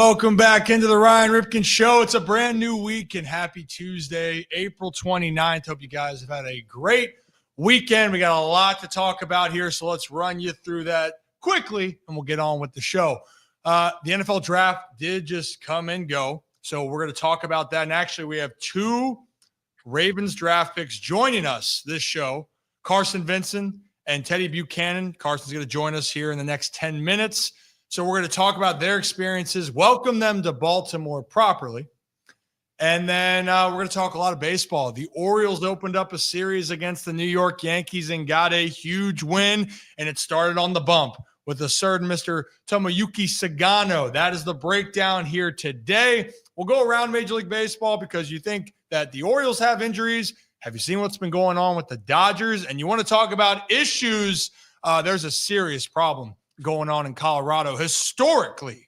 Welcome back into the Ryan Ripken Show. It's a brand new week and happy Tuesday, April 29th. Hope you guys have had a great weekend. We got a lot to talk about here, so let's run you through that quickly and we'll get on with the show. The NFL draft did just come and go, so we're going to talk about that. And actually, we have two Ravens draft picks joining us this show, Carson Vincent and Teddy Buchanan. Carson's going to join us here in the next 10 minutes. So we're going to talk about their experiences, welcome them to Baltimore properly. And then we're going to talk a lot of baseball. The Orioles opened up a series against the New York Yankees and got a huge win, and it started on the bump with a certain Mr. Tomoyuki Sagano. That is the breakdown here today. We'll go around Major League Baseball because you think that the Orioles have injuries. Have you seen what's been going on with the Dodgers? And you want to talk about issues. There's a serious problem going on in Colorado, historically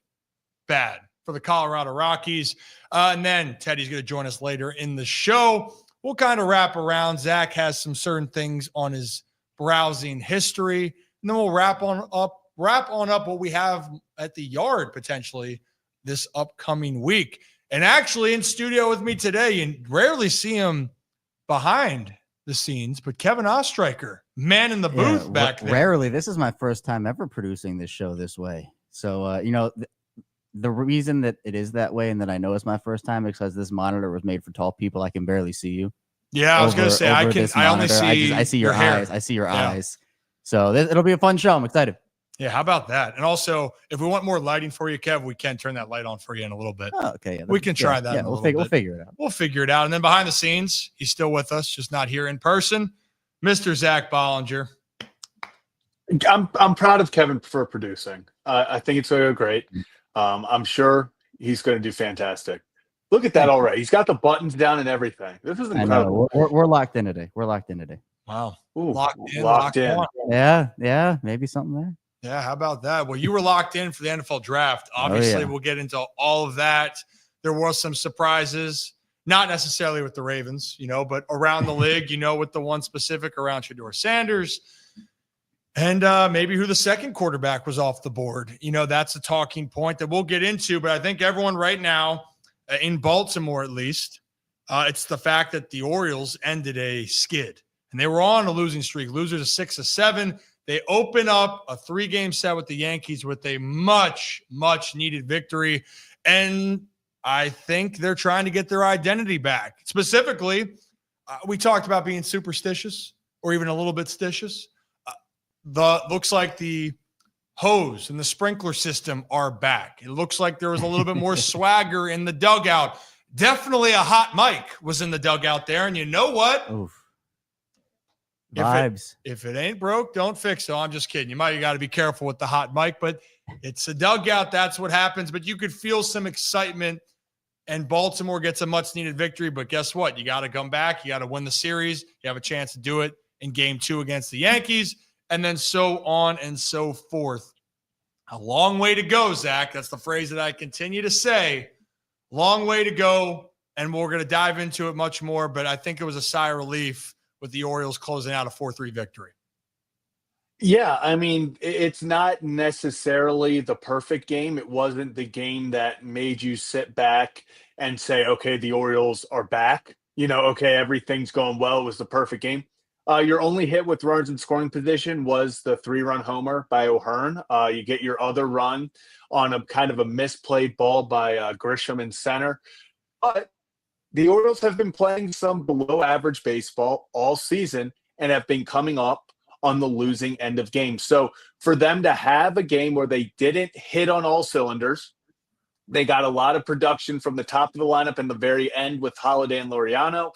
bad for the Colorado Rockies. And then Teddy's going to join us later in the show. We'll kind of wrap around. Zach has some certain things on his browsing history. And then we'll wrap on up what we have at the yard potentially this upcoming week. And actually in studio with me today, you rarely see him behind the scenes, but Kevin Ostreicher, man in the booth back there. Rarely. This is my first time ever producing this show this way. So, the reason that it is that way and that I know it's my first time is because this monitor was made for tall people. I can barely see you. Yeah, I was going to say, I only see I see your eyes. I see your eyes. So it'll be a fun show. I'm excited. Yeah, how about that? And also, if we want more lighting for you, Kev, we can turn that light on for you in a little bit. Oh, okay. Yeah, we can try that. Yeah, we'll figure it out. We'll figure it out. And then behind the scenes, he's still with us, just not here in person, Mr. Zach Bollinger. I'm proud of Kevin for producing. I think it's going to go great. I'm sure he's going to do fantastic. Look at that already. He's got the buttons down and everything. This is incredible. We're locked in today. Wow. Ooh, locked in. Yeah. Maybe something there. Yeah, how about that? Well, you were locked in for the NFL draft. Obviously, We'll get into all of that. There were some surprises, not necessarily with the Ravens, but around the league, with the one specific around Shedeur Sanders. And maybe who the second quarterback was off the board. That's a talking point that we'll get into. But I think everyone right now, in Baltimore at least, it's the fact that the Orioles ended a skid. And they were on a losing streak, losers of 6 of 7. They open up a 3-game set with the Yankees with a much, much needed victory. And I think they're trying to get their identity back. Specifically, we talked about being superstitious or even a little bit stitious. Looks like the hose and the sprinkler system are back. It looks like there was a little bit more swagger in the dugout. Definitely a hot mic was in the dugout there. And you know what? Oof. Vibes. If it ain't broke, don't fix it. I'm just kidding. You got to be careful with the hot mic, but it's a dugout. That's what happens. But you could feel some excitement, and Baltimore gets a much-needed victory. But guess what? You got to come back. You got to win the series. You have a chance to do it in Game 2 against the Yankees, and then so on and so forth. A long way to go, Zach. That's the phrase that I continue to say. Long way to go, and we're going to dive into it much more. But I think it was a sigh of relief with the Orioles closing out a 4-3 victory. Yeah, I mean, it's not necessarily the perfect game. It wasn't the game that made you sit back and say, okay, the Orioles are back. Okay, everything's going well. It was the perfect game. Your only hit with runners in scoring position was the 3-run homer by O'Hearn. You get your other run on a kind of a misplayed ball by Grisham in center. But the Orioles have been playing some below-average baseball all season and have been coming up on the losing end of games. So for them to have a game where they didn't hit on all cylinders, they got a lot of production from the top of the lineup and the very end with Holiday and Laureano.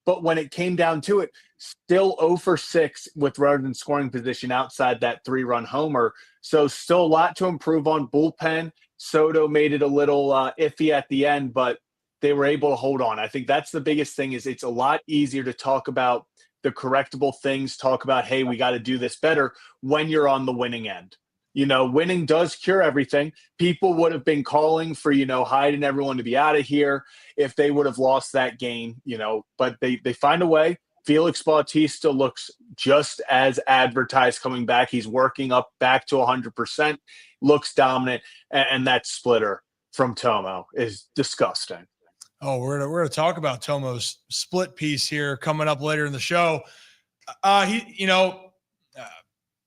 But when it came down to it, still 0 for 6 with runners in scoring position outside that 3-run homer. So still a lot to improve on. Bullpen, Soto made it a little iffy at the end, but they were able to hold on. I think that's the biggest thing is it's a lot easier to talk about the correctable things, talk about, hey, we got to do this better when you're on the winning end. Winning does cure everything. People would have been calling for, Hyde and everyone to be out of here if they would have lost that game, but they find a way. Felix Bautista looks just as advertised coming back. He's working up back to 100%, looks dominant, and that splitter. from Tomo is disgusting. Oh, we're gonna talk about Tomo's split piece here coming up later in the show.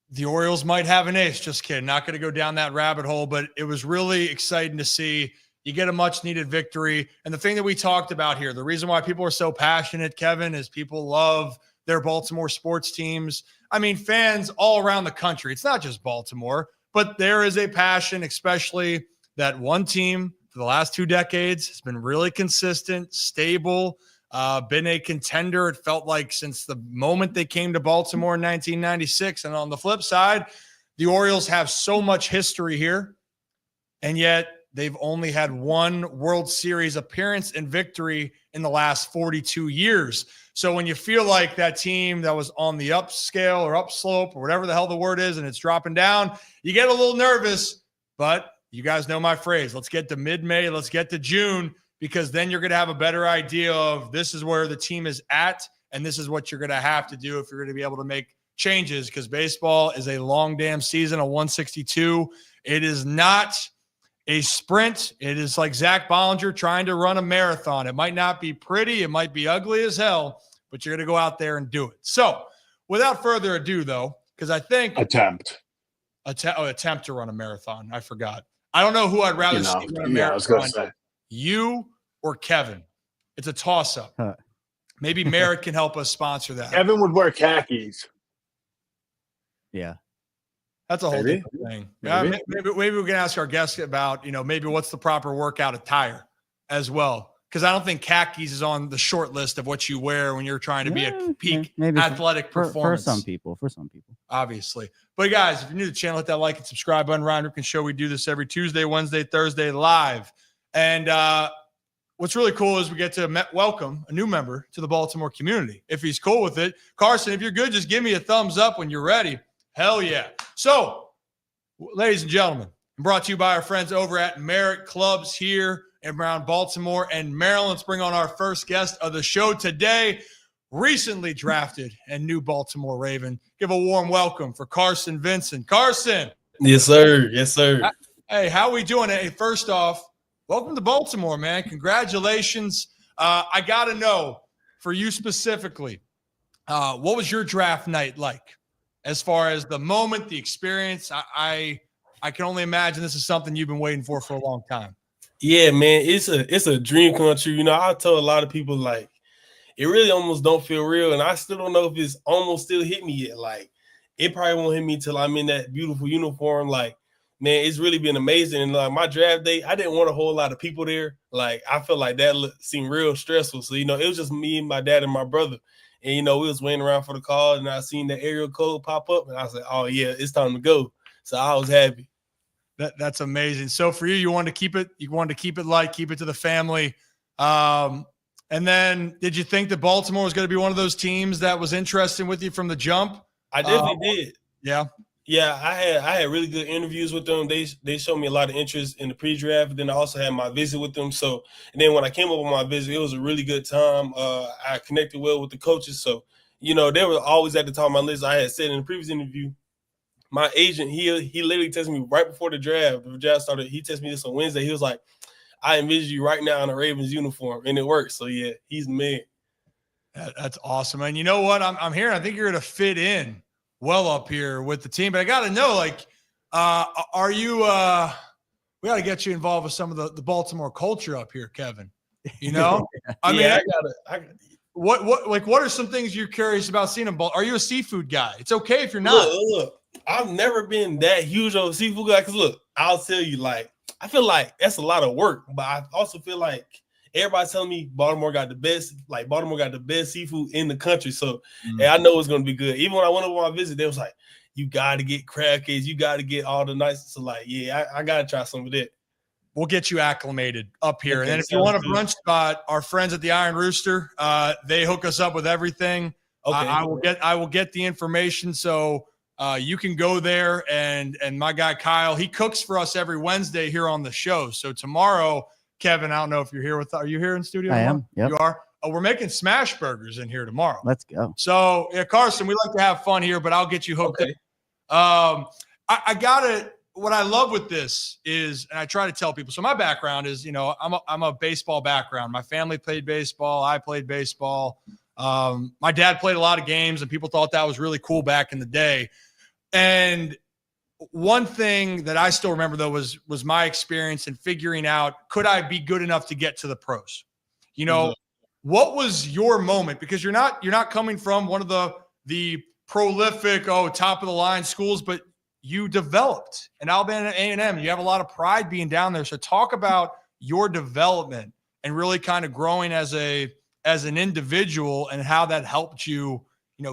The Orioles might have an ace. Just kidding. Not going to go down that rabbit hole, but it was really exciting to see you get a much needed victory. And the thing that we talked about here, the reason why people are so passionate, Kevin, is people love their Baltimore sports teams. I mean, fans all around the country. It's not just Baltimore, but there is a passion, especially that one team for the last 2 decades has been really consistent, stable, been a contender. It felt like since the moment they came to Baltimore in 1996. And on the flip side, the Orioles have so much history here, and yet they've only had 1 World Series appearance and victory in the last 42 years. So when you feel like that team that was on the upscale or upslope or whatever the hell the word is, and it's dropping down, you get a little nervous. But you guys know my phrase. Let's get to mid-May. Let's get to June, because then you're going to have a better idea of this is where the team is at, and this is what you're going to have to do if you're going to be able to make changes, because baseball is a long damn season, a 162. It is not a sprint. It is like Zach Bollinger trying to run a marathon. It might not be pretty. It might be ugly as hell, but you're going to go out there and do it. So without further ado, though, because I think attempt to run a marathon. I forgot. I don't know who I'd rather see run a marathon. I was going to say you or Kevin. It's a toss-up. Maybe Merritt can help us sponsor that. Kevin would wear khakis. Yeah. That's a whole different thing. Maybe we can ask our guests about, maybe what's the proper workout attire as well. Because I don't think khakis is on the short list of what you wear when you're trying to be at peak athletic performance. For some people. Obviously. But guys, if you're new to the channel, hit that like and subscribe button. Ryan Ripken Show. We do this every Tuesday, Wednesday, Thursday live. And what's really cool is we get to welcome a new member to the Baltimore community. If he's cool with it. Carson, if you're good, just give me a thumbs up when you're ready. Hell yeah. So, ladies and gentlemen, brought to you by our friends over at Merritt Clubs here around Baltimore and Maryland. Let's bring on our first guest of the show today, recently drafted and new Baltimore Raven. Give a warm welcome for Carson Vincent. Carson. Yes, sir. Yes, sir. Hey, how we doing? Hey, first off, welcome to Baltimore, man. Congratulations. I got to know, for you specifically, what was your draft night like? As far as the moment, the experience, I can only imagine this is something you've been waiting for a long time. Yeah, man, it's a dream come true. I told a lot of people, like, it really almost don't feel real, and I still don't know if it's almost still hit me yet. Like, it probably won't hit me till I'm in that beautiful uniform. Like, man, it's really been amazing. And like my draft day, I didn't want a whole lot of people there. Like, I felt like that seemed real stressful. So, it was just me and my dad and my brother. And, we was waiting around for the call, and I seen the area code pop up, and I was like, oh, yeah, it's time to go. So I was happy. That's amazing. So for you wanted to keep it light, keep it to the family. And then did you think that Baltimore was going to be one of those teams that was interesting with you from the jump? I definitely did. Yeah. Yeah, I had really good interviews with them. They showed me a lot of interest in the pre-draft. Then I also had my visit with them. So, and then when I came up on my visit, it was a really good time. I connected well with the coaches. So, they were always at the top of my list. I had said in the previous interview, my agent, he literally texted me right before the draft. The draft started. He texted me this on Wednesday. He was like, I envision you right now in a Ravens uniform, and it worked. So yeah, he's the man. That's awesome. And you know what? I'm hearing. I think you're going to fit in well up here with the team. But I got to know, like, are you? We got to get you involved with some of the Baltimore culture up here, Kevin. I mean, what are some things you're curious about seeing in Baltimore? Are you a seafood guy? It's okay if you're not. Look, I've never been that huge of a seafood guy. Because look, I'll tell you, like, I feel like that's a lot of work, but I also feel like everybody's telling me Baltimore got the best seafood in the country. So hey, I know it's gonna be good. Even when I went over my visit, they was like, you gotta get crab cakes, you gotta get all the nice. So like, yeah, I gotta try some of that. We'll get you acclimated up here. Okay, and then if you want a brunch spot, our friends at the Iron Rooster, they hook us up with everything. Okay. I will get the information. So you can go there, and my guy Kyle, he cooks for us every Wednesday here on the show. So tomorrow, Kevin, I don't know if you're here are you here in studio? I am. Yep. You are. We're making smash burgers in here tomorrow. Let's go. So yeah, Carson, we like to have fun here, but I'll get you hooked up. I got it. what I love with this is, and I try to tell people, so my background is, I'm a baseball background. My family played baseball. I played baseball. My dad played a lot of games, and people thought that was really cool back in the day. And one thing that I still remember, though, was my experience in figuring out, could I be good enough to get to the pros? What was your moment? Because you're not coming from one of the prolific, top of the line schools, but you developed in Alabama A&M. You have a lot of pride being down there. So talk about your development and really kind of growing as an individual and how that helped you,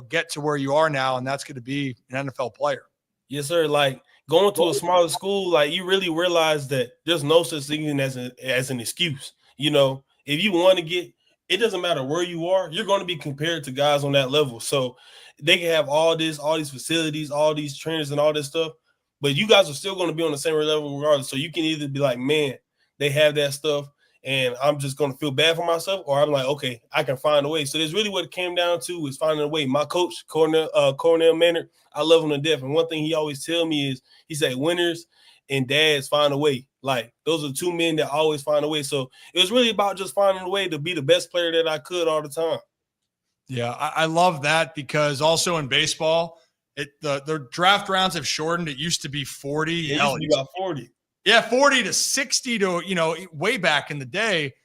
get to where you are now. And that's going to be an NFL player. Yes, sir. Like going to a smaller school, like you really realize that there's no such thing as an excuse. If you want to get, it doesn't matter where you are, you're going to be compared to guys on that level. So they can have all these facilities, all these trainers and all this stuff, but you guys are still going to be on the same level regardless. So you can either be like, man, they have that stuff and I'm just going to feel bad for myself, or I'm like, okay, I can find a way. So that's really what it came down to, is finding a way. My coach, Cornell Maynard, I love him to death. And one thing he always tell me is, he said, winners and dads find a way. Like, those are two men that always find a way. So it was really about just finding a way to be the best player that I could all the time. Yeah, I love that, because also in baseball, the draft rounds have shortened. It used to be 40. It used to be about 40. Yeah, 40 to 60 to, way back in the day.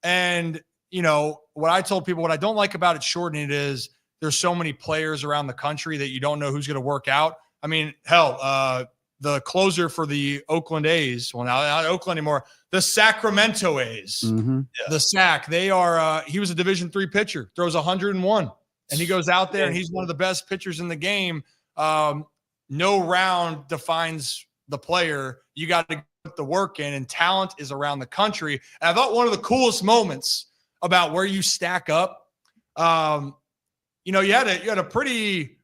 And, what I told people, what I don't like about it shortening it is there's so many players around the country that you don't know who's going to work out. I mean, hell, the closer for the Oakland A's, well, now not Oakland anymore, the Sacramento A's, the SAC, they are, he was a Division III pitcher, throws 101, and he goes out there and he's one of the best pitchers in the game. No round defines the player. You got to put the work in, and talent is around the country. And I thought one of the coolest moments about where you stack up, you had a pretty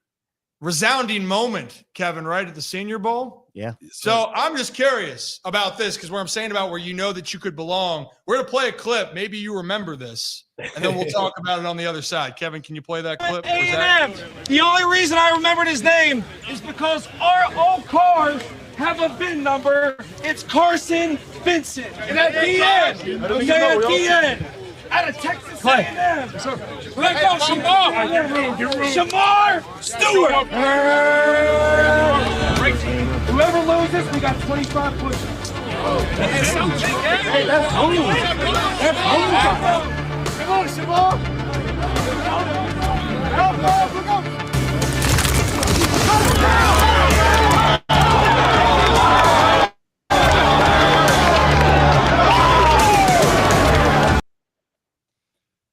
resounding moment, Kevin, right, at the Senior Bowl. Yeah. So I'm just curious about this, because where I'm saying about where that you could belong, we're going to play a clip. Maybe you remember this, and then we'll talk about it on the other side. Kevin, can you play that clip? A&M. The only reason I remembered his name is because our old cars have a VIN number. It's Carson Vincent. And at the end, out of Texas A&M. Let's go, Shamar. Shamar Stewart. Whoever loses, we got 25 push-ups. Hey, that's home. That's home. Come on, Shamar. Look up.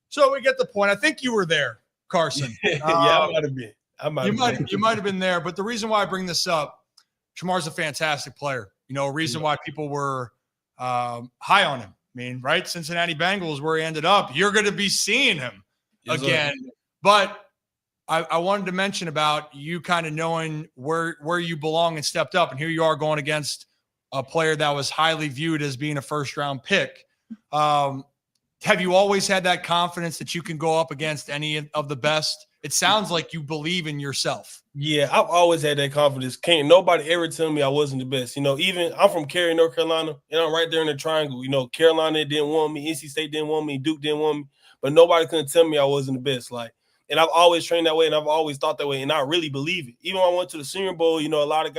So we get the point. I think you were there, Carson. I might have been. You might have been there. But the reason why I bring this up, Shamar's a fantastic player. A reason why people were high on him. I mean, right? Cincinnati Bengals, where he ended up. You're going to be seeing him again. But I wanted to mention about you kind of knowing where you belong and stepped up. And here you are going against a player that was highly viewed as being a first-round pick. Have you always had that confidence that you can go up against any of the best? It sounds like you believe in yourself. Yeah, I've always had that confidence. Can't nobody ever tell me I wasn't the best. Even I'm from Cary, North Carolina, and I'm right there in the triangle. Carolina didn't want me, NC State didn't want me, Duke didn't want me, but nobody couldn't tell me I wasn't the best. And I've always trained that way, and I've always thought that way, and I really believe it. Even when I went to the Senior Bowl, a lot of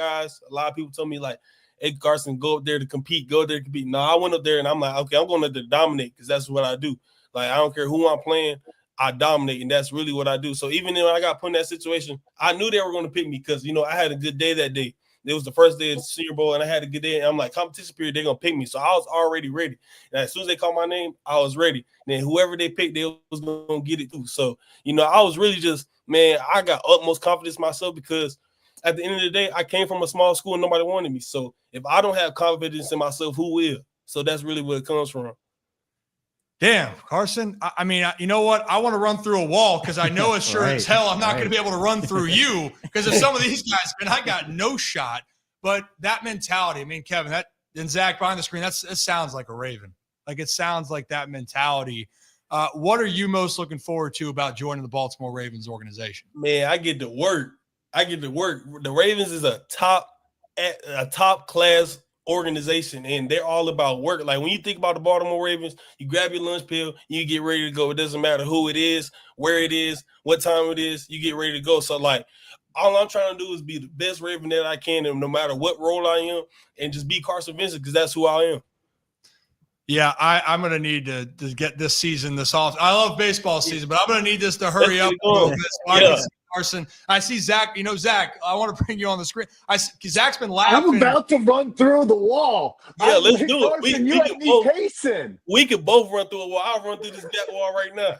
people told me, like, hey, Carson, go up there to compete. No, I went up there, and I'm like, okay, I'm going up there to dominate, because that's what I do. Like, I don't care who I'm playing, I dominate, and that's really what I do. So even when I got put in that situation, I knew they were going to pick me, because, I had a good day that day. It was the first day of the Senior Bowl, and I had a good day. And I'm like, competition period, they're going to pick me. So I was already ready. And as soon as they called my name, I was ready. And then whoever they picked, they was going to get it too. So, I was really just, man, I got utmost confidence in myself, because at the end of the day, I came from a small school and nobody wanted me. So if I don't have confidence in myself, who will? So that's really where it comes from. Damn, Carson. I mean, you know what? I want to run through a wall, because I know as sure as hell I'm not going to be able to run through you, because of some of these guys, man, I got no shot. But that mentality, I mean, Kevin, and Zach behind the screen, it sounds like a Raven. Like, it sounds like that mentality. What are you most looking forward to about joining the Baltimore Ravens organization? Man, I get to work. The Ravens is a top at a top class organization, and they're all about work. Like when you think about the Baltimore Ravens, you grab your lunch pill, you get ready to go. It doesn't matter who it is, where it is, what time it is, you get ready to go. So like all I'm trying to do is be the best Raven that I can, and no matter what role I am, and just be Carson Vincent because that's who I am. Yeah, I'm going to need to get this season this off. I love baseball season, but I'm going to need this to hurry up a little bit. So I can see Carson. I see Zach. Zach, I want to bring you on the screen. Zach's been laughing. I'm about to run through the wall. Yeah, let's do it. Carson, you have me pacing. We could both run through a wall. I'll run through this gap wall right now.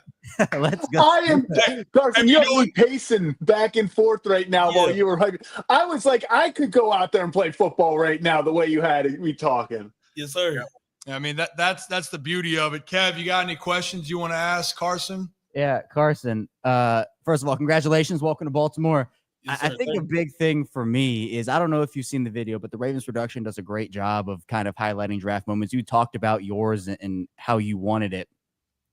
Let's go. I am Carson. You have me pacing back and forth right now while you were hyping. I was like, I could go out there and play football right now the way you had me talking. Yes, sir. I mean, that's the beauty of it. Kev, you got any questions you want to ask Carson? Yeah, Carson. First of all, congratulations. Welcome to Baltimore. Yes, I think a big thing for me is, I don't know if you've seen the video, but the Ravens production does a great job of kind of highlighting draft moments. You talked about yours and how you wanted it.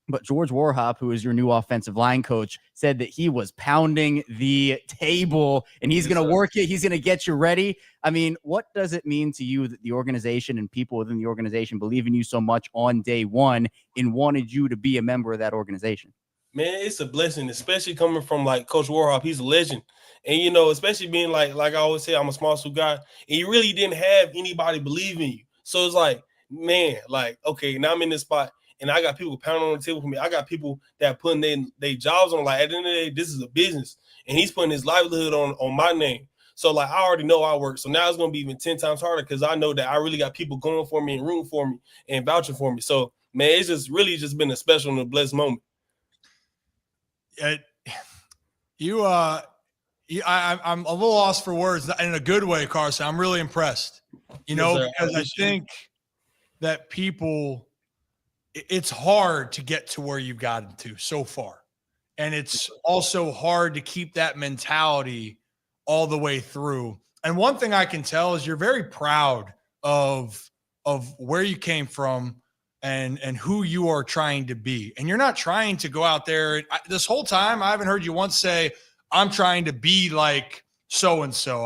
But George Warhop, who is your new offensive line coach, said that he was pounding the table and he's going to work it. He's going to get you ready. I mean, what does it mean to you that the organization and people within the organization believe in you so much on day one and wanted you to be a member of that organization? Man, it's a blessing, especially coming from like Coach Warhop. He's a legend. And, especially being like I always say, I'm a small school guy, and you really didn't have anybody believe in you. So it's like, man, like, okay, now I'm in this spot. And I got people pounding on the table for me. I got people that putting their jobs on. Like at the end of the day, this is a business, and he's putting his livelihood on my name. So like I already know I work. So now it's gonna be even 10 times harder because I know that I really got people going for me and rooting for me and vouching for me. So man, it's just really just been a special and a blessed moment. I'm a little lost for words in a good way, Carson. I'm really impressed. Because I think that people. It's hard to get to where you've gotten to so far. And it's also hard to keep that mentality all the way through. And one thing I can tell is you're very proud of where you came from and who you are trying to be. And you're not trying to go out there. This whole time, I haven't heard you once say, I'm trying to be like so-and-so.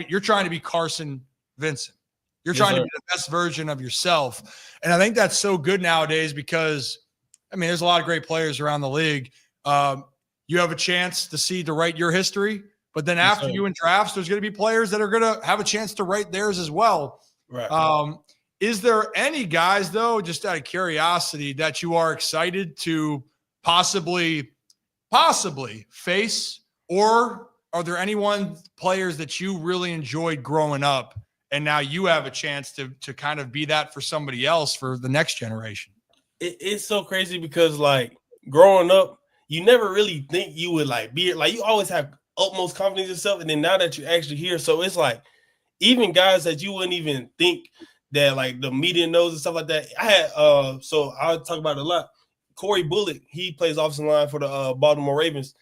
You're trying to be Carson Vincent. You're trying to be the best version of yourself. And I think that's so good nowadays because, there's a lot of great players around the league. You have a chance to write your history, but then after you in drafts, there's going to be players that are going to have a chance to write theirs as well. Right. Is there any guys, though, just out of curiosity, that you are excited to possibly face? Or are there players that you really enjoyed growing up and now you have a chance to kind of be that for somebody else for the next generation? It's so crazy because like growing up, you never really think you would like be like, you always have utmost confidence in yourself. And then now that you're actually here, so it's like even guys that you wouldn't even think that like the media knows and stuff like that. I had so I'll talk about it a lot. Corey Bullock, he plays offensive line for the Baltimore Ravens.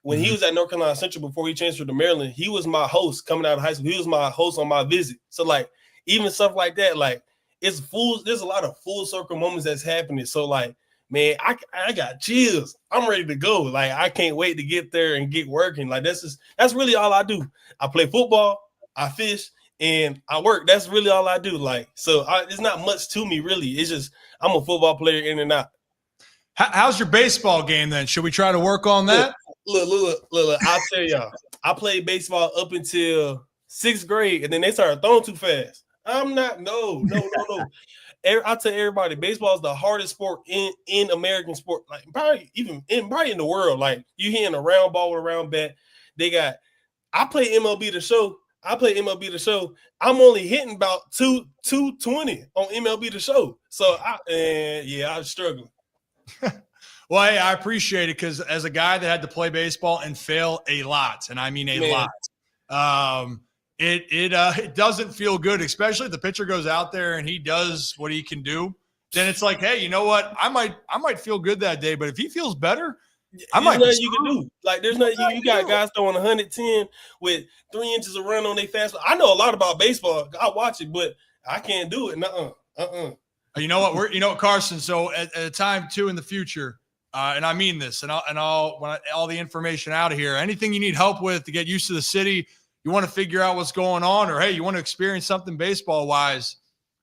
When he was at North Carolina Central before he transferred to Maryland, he was my host coming out of high school. He was my host on my visit. So like even stuff like that, like there's a lot of full circle moments that's happening. So like, man, I got chills. I'm ready to go. Like I can't wait to get there and get working. Like that's really all I do. I play football, I fish, and I work. That's really all I do. Like so, it's not much to me really. It's just I'm a football player in and out. How's your baseball game then? Should we try to work on that? Look. I'll tell y'all. I played baseball up until 6th grade, and then they started throwing too fast. I'm not. No. I'll tell everybody, baseball is the hardest sport in American sport, like probably in the world. Like you hitting a round ball with a round bat. I play MLB The Show. I'm only hitting about 220 on MLB The Show. So I'm struggling. Well, hey, I appreciate it because as a guy that had to play baseball and fail a lot, and I mean a lot, it doesn't feel good, especially if the pitcher goes out there and he does what he can do. Then it's like, hey, you know what? I might feel good that day, but if he feels better, there's nothing you can do. Like there's nothing you got guys throwing 110 with 3 inches of run on their fastball. I know a lot about baseball. I watch it, but I can't do it. You know what? Carson. So at a time too in the future. And I mean this, and I'll when all the information out of here. Anything you need help with to get used to the city, you want to figure out what's going on, or hey, you want to experience something baseball wise,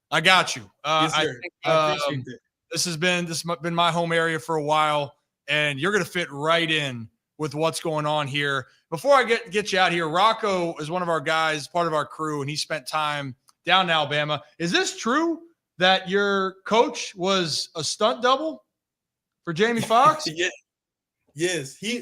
I got you. Yes, I sir. think I appreciate that. this has been my home area for a while, and you're going to fit right in with what's going on here. Before I get you out here, Rocco is one of our guys, part of our crew, and he spent time down in Alabama. Is this true that your coach was a stunt double for Jamie Foxx? Yeah. Yes, he'll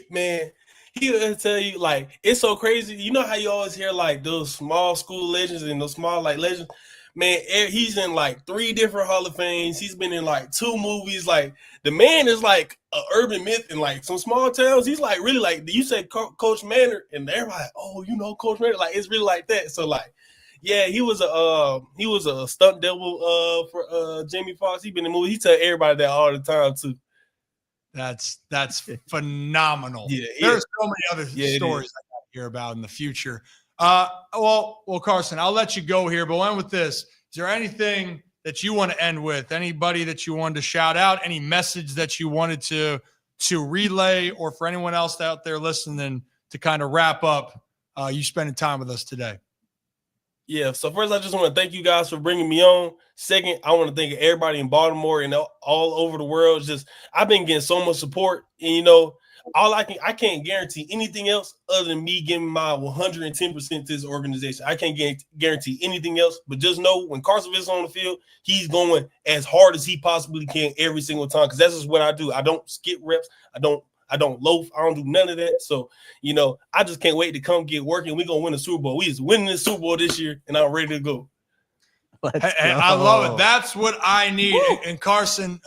tell you, like, it's so crazy. You know how you always hear like those small school legends and those small like legends? Man, he's in like 3 different Hall of Fames. He's been in like 2 movies. Like, the man is like an urban myth in like some small towns. He's like really like, you say Coach Manor, and they're like, oh, you know Coach Manor. Like, it's really like that. So like, yeah, he was a stunt double for Jamie Foxx. He been in the movie. He tell everybody that all the time too. That's phenomenal. Yeah, there's so many other stories I got to hear about in the future. Well, Carson, I'll let you go here, but we'll end with this. Is there anything that you want to end with? Anybody that you wanted to shout out? Any message that you wanted to relay, or for anyone else out there listening to kind of wrap up you spending time with us today? Yeah, so first, I just want to thank you guys for bringing me on. Second, I want to thank everybody in Baltimore and all over the world. Just, I've been getting so much support, and you know, I can't guarantee anything else other than me giving my 110% to this organization. I can't guarantee anything else, but just know when Carson Vincent's on the field, he's going as hard as he possibly can every single time, because that's just what I do. I don't skip reps. I don't loaf. I don't do none of that. So, you know, I just can't wait to come get working. We're going to win the Super Bowl. We is winning the Super Bowl this year, and I'm ready to go. Hey, I love it. That's what I need. And Carson,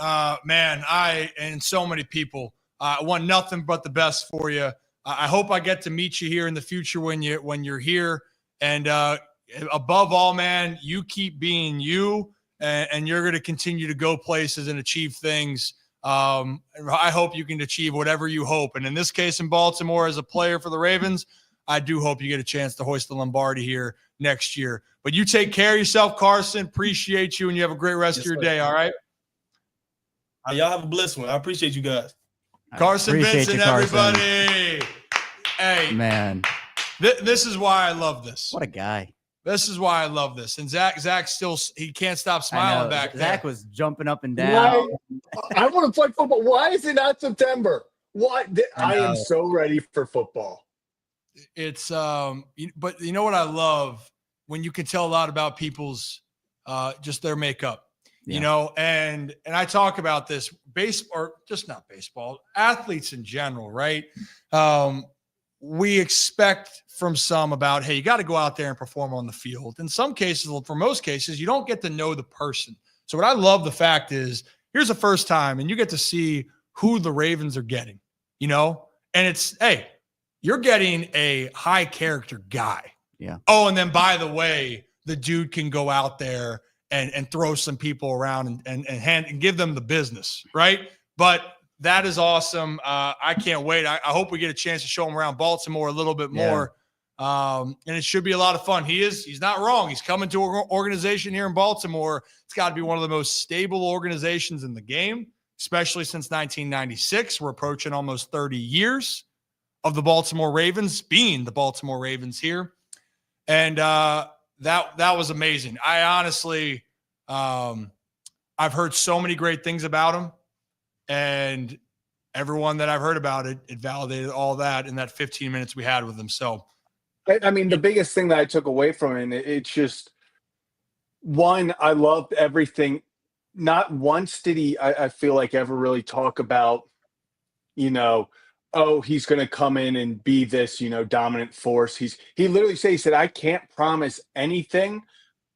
man, I and so many people want nothing but the best for you. I hope I get to meet you here in the future when you're here. And above all, man, you keep being you, and you're going to continue to go places and achieve things. I hope you can achieve whatever you hope. And in this case, in Baltimore, as a player for the Ravens, I do hope you get a chance to hoist the Lombardi here next year. But you take care of yourself, Carson. Appreciate you, and you have a great rest of your day, all right? Y'all have a blessed one. I appreciate you guys. Carson Vincent, everybody. Hey, man. This is why I love this. What a guy. This is why I love this. And Zach still, he can't stop smiling back there. Zach was jumping up and down. I want to play football. Why is it not September? Why? I am so ready for football. It's but you know what I love? When you can tell a lot about people's just their makeup, you know, and I talk about this or just not baseball, athletes in general, right? We expect from some about, hey, you got to go out there and perform on the field. In some cases, for most cases, you don't get to know the person. So what I love the fact is, here's the first time, and you get to see who the Ravens are getting, you know, and it's, hey, you're getting a high character guy. Yeah. Oh, and then by the way, the dude can go out there and throw some people around and give them the business, right? But that is awesome. I can't wait. I hope we get a chance to show him around Baltimore a little bit more. And it should be a lot of fun. He's not wrong. He's coming to an organization here in Baltimore. It's got to be one of the most stable organizations in the game, especially since 1996. We're approaching almost 30 years of the Baltimore Ravens being the Baltimore Ravens here. And that was amazing. I honestly, I've heard so many great things about him, and everyone that I've heard about it validated all that in that 15 minutes we had with him. So, I mean, the biggest thing that I took away from it, it's just, one, I loved everything. Not once did he, I feel like, ever really talk about, you know, oh, he's going to come in and be this, you know, dominant force. He literally said, I can't promise anything,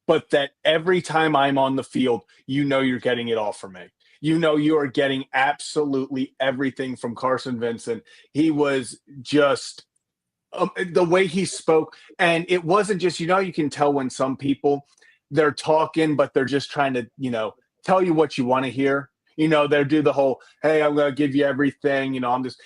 but that every time I'm on the field, you know, you're getting it all from me. You know, you are getting absolutely everything from Carson Vincent. He was just the way he spoke. And it wasn't just, you know, you can tell when some people, they're talking, but they're just trying to, you know, tell you what you want to hear. You know, they'll do the whole, hey, I'm going to give you everything. You know, I'm just,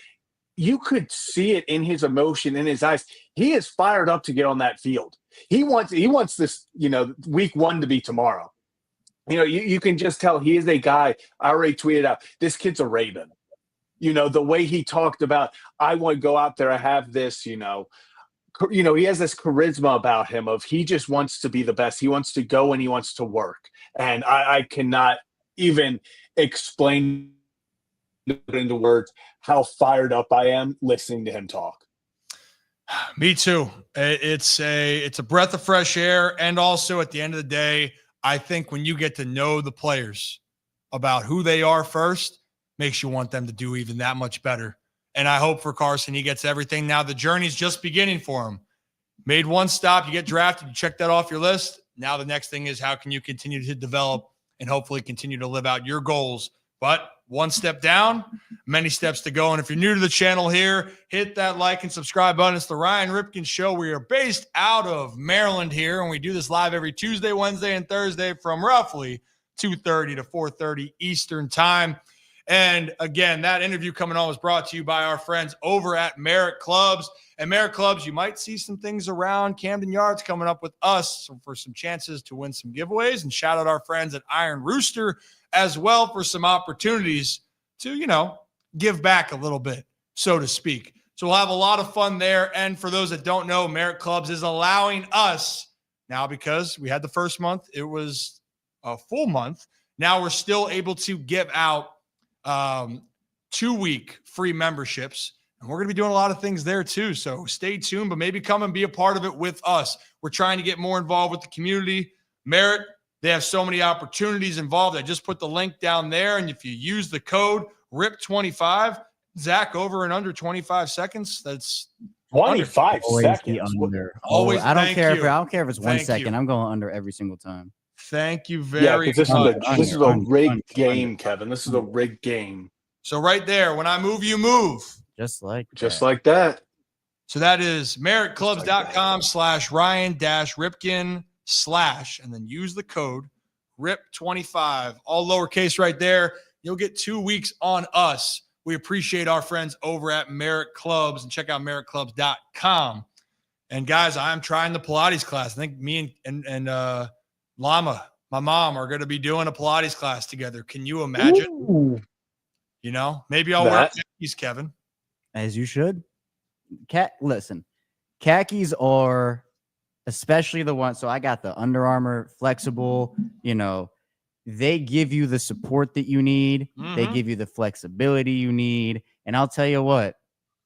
you could see it in his emotion, in his eyes. He is fired up to get on that field. He wants this, you know, week 1 to be tomorrow. You know, you can just tell he is a guy. I already tweeted out, this kid's a Raven. You know, the way he talked about, I want to go out there, I have this, you know, he has this charisma about him of he just wants to be the best. He wants to go and he wants to work. And I cannot even explain into words how fired up I am listening to him talk. Me too. It's a breath of fresh air. And also at the end of the day, I think when you get to know the players about who they are first, makes you want them to do even that much better. And I hope for Carson, he gets everything. Now the journey's just beginning for him. Made one stop, you get drafted, you check that off your list. Now the next thing is how can you continue to develop and hopefully continue to live out your goals. But one step down, many steps to go. And if you're new to the channel here, hit that like and subscribe button. It's the Ryan Ripken Show. We are based out of Maryland here, and we do this live every Tuesday, Wednesday, and Thursday from roughly 2:30 to 4:30 Eastern time. And again, that interview coming on was brought to you by our friends over at Merritt Clubs. At Merritt Clubs, you might see some things around Camden Yards coming up with us for some chances to win some giveaways. And shout out our friends at Iron Rooster as well for some opportunities to, give back a little bit, so to speak. So we'll have a lot of fun there. And for those that don't know, Merritt Clubs is allowing us now, because we had the first month, it was a full month. Now we're still able to give out 2-week free memberships. And we're going to be doing a lot of things there too. So stay tuned, but maybe come and be a part of it with us. We're trying to get more involved with the community. Merritt, they have so many opportunities involved. I just put the link down there. And if you use the code RIP25, Zach, over and under 25 seconds, that's 25 seconds. Always. I don't care if it's 1 Thank second. you. I'm going under every single time. Thank you very much. This is a rigged game, Kevin. This is a rigged game. So right there, when I move, you move. Just like that. So that is merrittclubs.com/Ryan-Ripken/ and then use the code RIP25, all lowercase right there. You'll get 2 weeks on us. We appreciate our friends over at Merritt Clubs, and check out merrittclubs.com. And guys, I'm trying the Pilates class. I think me and Lama, my mom, are going to be doing a Pilates class together. Can you imagine? Ooh. Maybe I'll wear khakis, Kevin. As you should. Listen, khakis are especially the ones. So I got the Under Armour flexible, they give you the support that you need. Mm-hmm. They give you the flexibility you need. And I'll tell you what,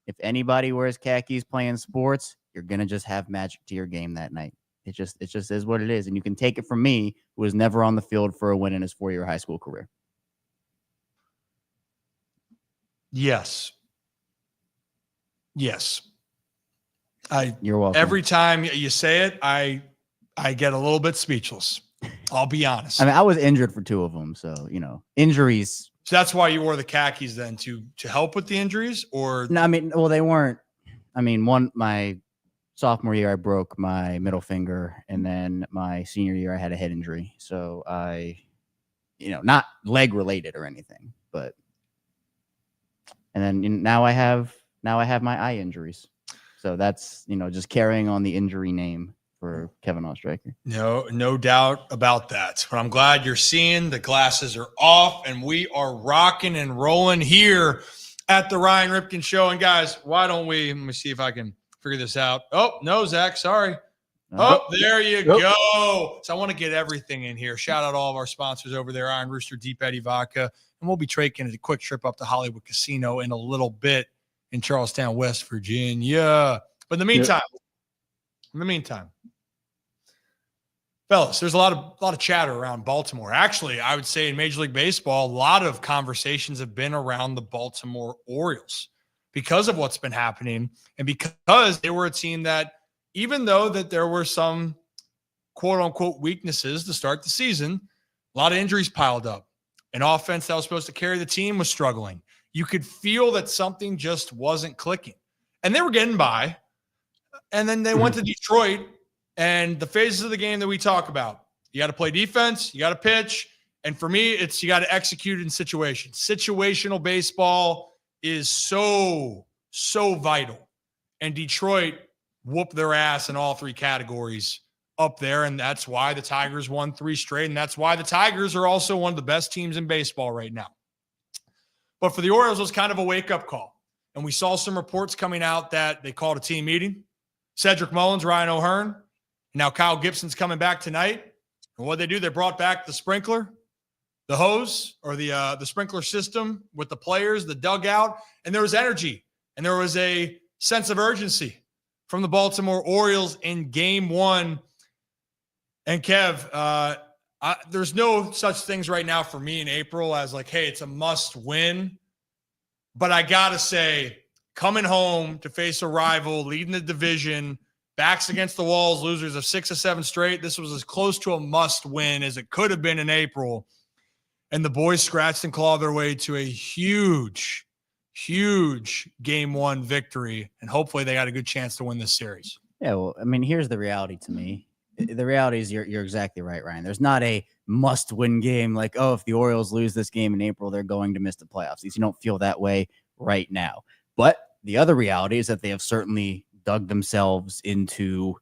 if anybody wears khakis playing sports, you're going to just have magic to your game that night. It just is what it is. And you can take it from me, who was never on the field for a win in his 4-year high school career. Yes. You're welcome. Every time you say it, I get a little bit speechless. I'll be honest. I mean, I was injured for 2 of them, so injuries. So that's why you wore the khakis then, to help with the injuries, or No, they weren't. My sophomore year I broke my middle finger, and then my senior year I had a head injury. So I, not leg related or anything, but and then now I have my eye injuries. So that's, just carrying on the injury name for Kevin Ostraker. No doubt about that. But I'm glad you're seeing the glasses are off and we are rocking and rolling here at the Ryan Ripken Show. And guys, let me see if I can figure this out. Oh, no, Zach, sorry. Oh, there you go. So I want to get everything in here. Shout out all of our sponsors over there, Iron Rooster, Deep Eddy Vodka. And we'll be taking a quick trip up to Hollywood Casino in a little bit in Charlestown, West Virginia. But in the meantime, fellas, there's a lot of chatter around Baltimore. Actually, I would say in Major League Baseball, a lot of conversations have been around the Baltimore Orioles because of what's been happening, and because they were a team that, even though that there were some quote-unquote weaknesses to start the season, a lot of injuries piled up. An offense that was supposed to carry the team was struggling. You could feel that something just wasn't clicking. And they were getting by. And then they went to Detroit, and the phases of the game that we talk about, you got to play defense, you got to pitch, and for me, it's you got to execute in situations. Situational baseball is so vital. And Detroit whooped their ass in all 3 categories up there, and that's why the Tigers won 3 straight, and that's why the Tigers are also one of the best teams in baseball right now. But for the Orioles, it was kind of a wake-up call. And we saw some reports coming out that they called a team meeting. Cedric Mullins, Ryan O'Hearn. Now Kyle Gibson's coming back tonight. And what they do, they brought back the sprinkler, the hose, or the sprinkler system with the players, the dugout, and there was energy and there was a sense of urgency from the Baltimore Orioles in Game 1. And Kev, there's no such things right now for me in April as like, hey, it's a must win. But I got to say, coming home to face a rival, leading the division, backs against the walls, losers of 6 or 7 straight, this was as close to a must win as it could have been in April. And the boys scratched and clawed their way to a huge Game 1 victory. And hopefully they got a good chance to win this series. Yeah, well, I mean, here's the reality to me. The reality is you're exactly right, Ryan. There's not a must-win game like, oh, if the Orioles lose this game in April, they're going to miss the playoffs. At least you don't feel that way right now. But the other reality is that they have certainly dug themselves into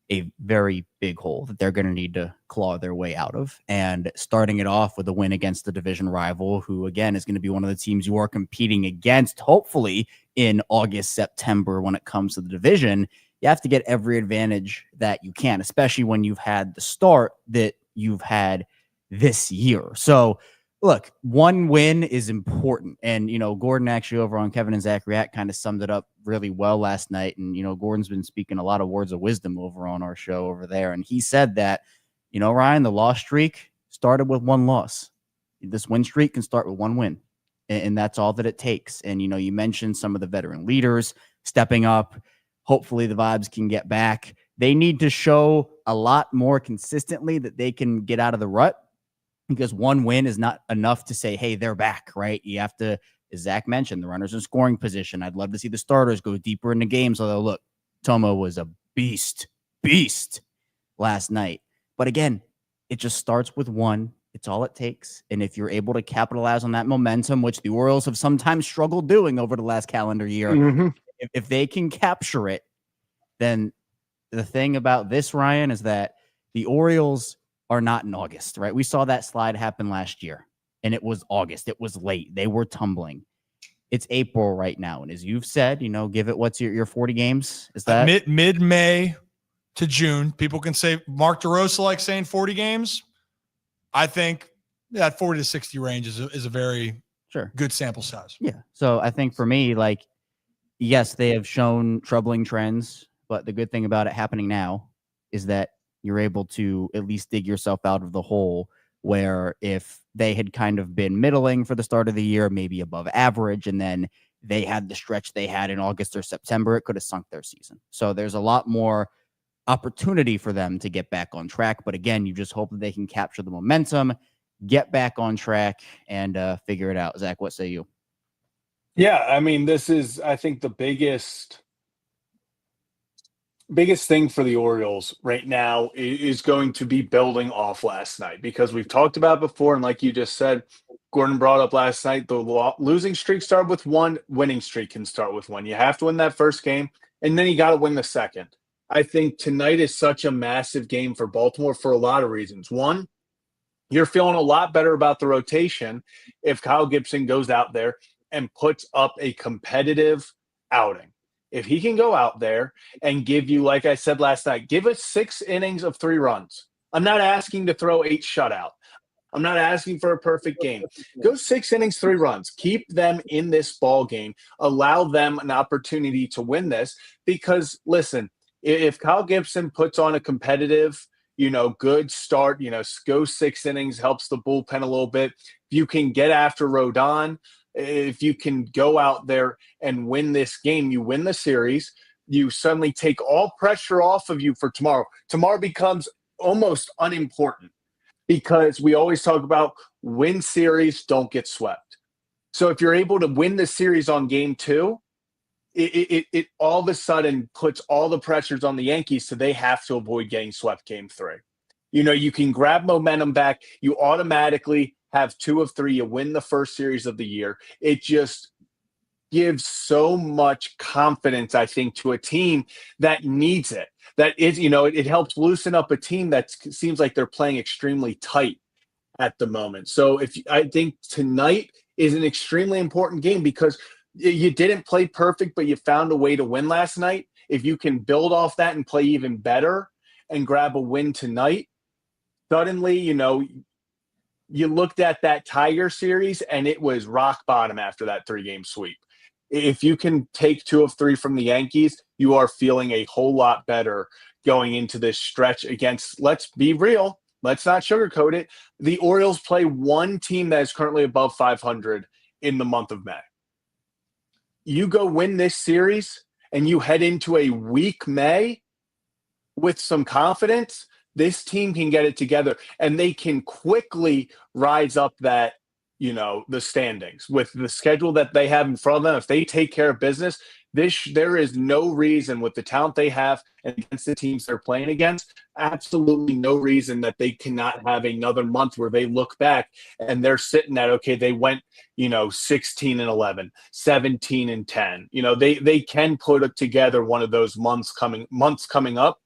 a very big hole that they're going to need to claw their way out of. And starting it off with a win against the division rival, who, again, is going to be one of the teams you are competing against, hopefully, in August, September when it comes to the division. You have to get every advantage that you can, especially when you've had the start that you've had this year. So, look, one win is important. And, Gordon actually over on Kevin and Zach React kind of summed it up really well last night. And, Gordon's been speaking a lot of words of wisdom over on our show over there. And he said that, Ryan, the loss streak started with one loss. This win streak can start with one win. And that's all that it takes. And, you mentioned some of the veteran leaders stepping up. Hopefully the vibes can get back. They need to show a lot more consistently that they can get out of the rut, because one win is not enough to say, hey, they're back, right? You have to, as Zach mentioned, the runners in scoring position. I'd love to see the starters go deeper into games. Although, look, Tomo was a beast last night. But again, it just starts with one. It's all it takes. And if you're able to capitalize on that momentum, which the Orioles have sometimes struggled doing over the last calendar year, if they can capture it, then the thing about this, Ryan, is that the Orioles are not in August, right? We saw that slide happen last year, and it was August. It was late. They were tumbling. It's April right now. And as you've said, give it, what's your 40 games? Is that mid-May to June? People can say Mark DeRosa likes saying 40 games. I think that 40 to 60 range is a very good sample size. Yeah. So I think for me, yes, they have shown troubling trends, but the good thing about it happening now is that you're able to at least dig yourself out of the hole, where if they had kind of been middling for the start of the year, maybe above average, and then they had the stretch they had in August or September, it could have sunk their season. So there's a lot more opportunity for them to get back on track. But again, you just hope that they can capture the momentum, get back on track, and figure it out. Zach, what say you? Yeah, I mean, this is, I think, the biggest thing for the Orioles right now is going to be building off last night, because we've talked about it before. And like you just said, Gordon brought up last night, the losing streak started with one, winning streak can start with one. You have to win that first game, and then you got to win the second. I think tonight is such a massive game for Baltimore for a lot of reasons. One, you're feeling a lot better about the rotation if Kyle Gibson goes out there and puts up a competitive outing. If he can go out there and give you, like I said last night, give us 6 innings of 3 runs. I'm not asking to throw 8 shutout. I'm not asking for a perfect game. Go 6 innings, 3 runs. Keep them in this ball game. Allow them an opportunity to win this, because, listen, if Kyle Gibson puts on a competitive, good start, go 6 innings, helps the bullpen a little bit. If you can get after Rodon, if you can go out there and win this game, you win the series, you suddenly take all pressure off of you for tomorrow. Tomorrow becomes almost unimportant, because we always talk about win series, don't get swept. So if you're able to win the series on game 2, it all of a sudden puts all the pressures on the Yankees, so they have to avoid getting swept game 3. You can grab momentum back. You automatically have 2 of 3. You win the first series of the year. It just gives so much confidence, I think, to a team that needs it. That is, it helps loosen up a team that seems like they're playing extremely tight at the moment. So I think tonight is an extremely important game, because you didn't play perfect, but you found a way to win last night. if you can build off that and play even better and grab a win tonight, suddenly, you looked at that Tiger series and it was rock bottom after that 3-game sweep. If you can take 2 of 3 from the Yankees, you are feeling a whole lot better going into this stretch against, let's be real, let's not sugarcoat it. The Orioles play one team that is currently above 500 in the month of May. You go win this series and you head into a weak May with some confidence, this team can get it together and they can quickly rise up that, the standings with the schedule that they have in front of them. If they take care of business, there is no reason with the talent they have and against the teams they're playing against, absolutely no reason that they cannot have another month where they look back and they're sitting at, okay, they went, 16-11, 17-10. They can put together one of those months coming up.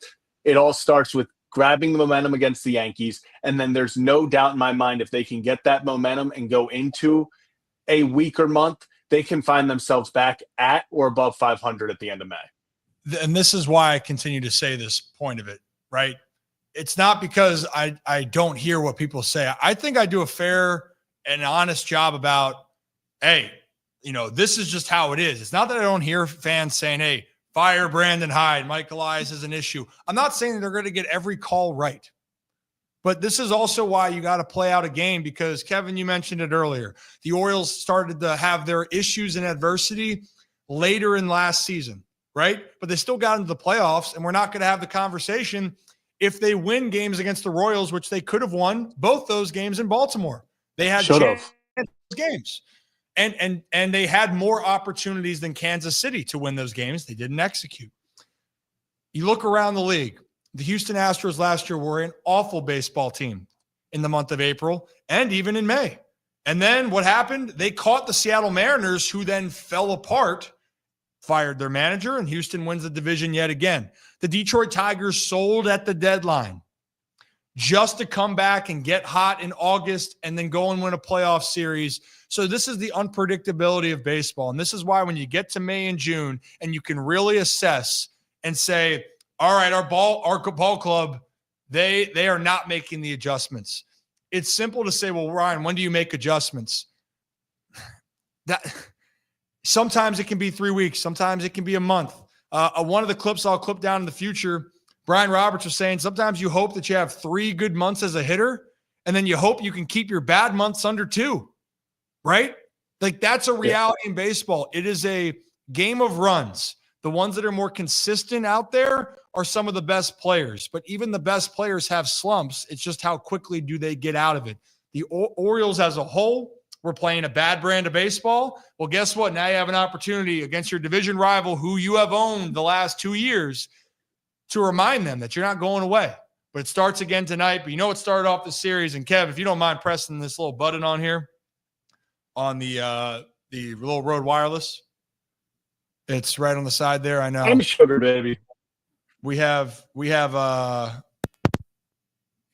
It all starts with grabbing the momentum against the Yankees. And then there's no doubt in my mind, if they can get that momentum and go into a weaker month, they can find themselves back at or above 500 at the end of May. And this is why I continue to say this point of it, right? It's not because I don't hear what people say. I think I do a fair and honest job about, hey, this is just how it is. It's not that I don't hear fans saying, hey, fire Brandon Hyde, Mike Elias is an issue. I'm not saying that they're going to get every call right. But this is also why you got to play out a game because, Kevin, you mentioned it earlier. The Orioles started to have their issues and adversity later in last season, right? But they still got into the playoffs, and we're not going to have the conversation if they win games against the Royals, which they could have won both those games in Baltimore. They had games. And they had more opportunities than Kansas City to win those games. They didn't execute. You look around the league. The Houston Astros last year were an awful baseball team in the month of April and even in May. And then what happened? They caught the Seattle Mariners, who then fell apart, fired their manager, and Houston wins the division yet again. The Detroit Tigers sold at the deadline just to come back and get hot in August and then go and win a playoff series. So this is the unpredictability of baseball. And this is why when you get to May and June and you can really assess and say, all right, our ball club, they are not making the adjustments. It's simple to say, well, Ryan, when do you make adjustments? That sometimes it can be 3 weeks. Sometimes it can be a month. One of the clips I'll clip down in the future, Brian Roberts was saying sometimes you hope that you have 3 good months as a hitter, and then you hope you can keep your bad months under 2, right? Like that's a reality in baseball. It is a game of runs. The ones that are more consistent out there are some of the best players, but even the best players have slumps. It's just how quickly do they get out of it. The Orioles as a whole were playing a bad brand of baseball. Well, guess what? Now you have an opportunity against your division rival who you have owned the last 2 years to remind them that you're not going away. But it starts again tonight. But it started off the series. And Kev, if you don't mind pressing this little button on here on the little Rode Wireless, it's right on the side there. I know. I'm sugar baby. We have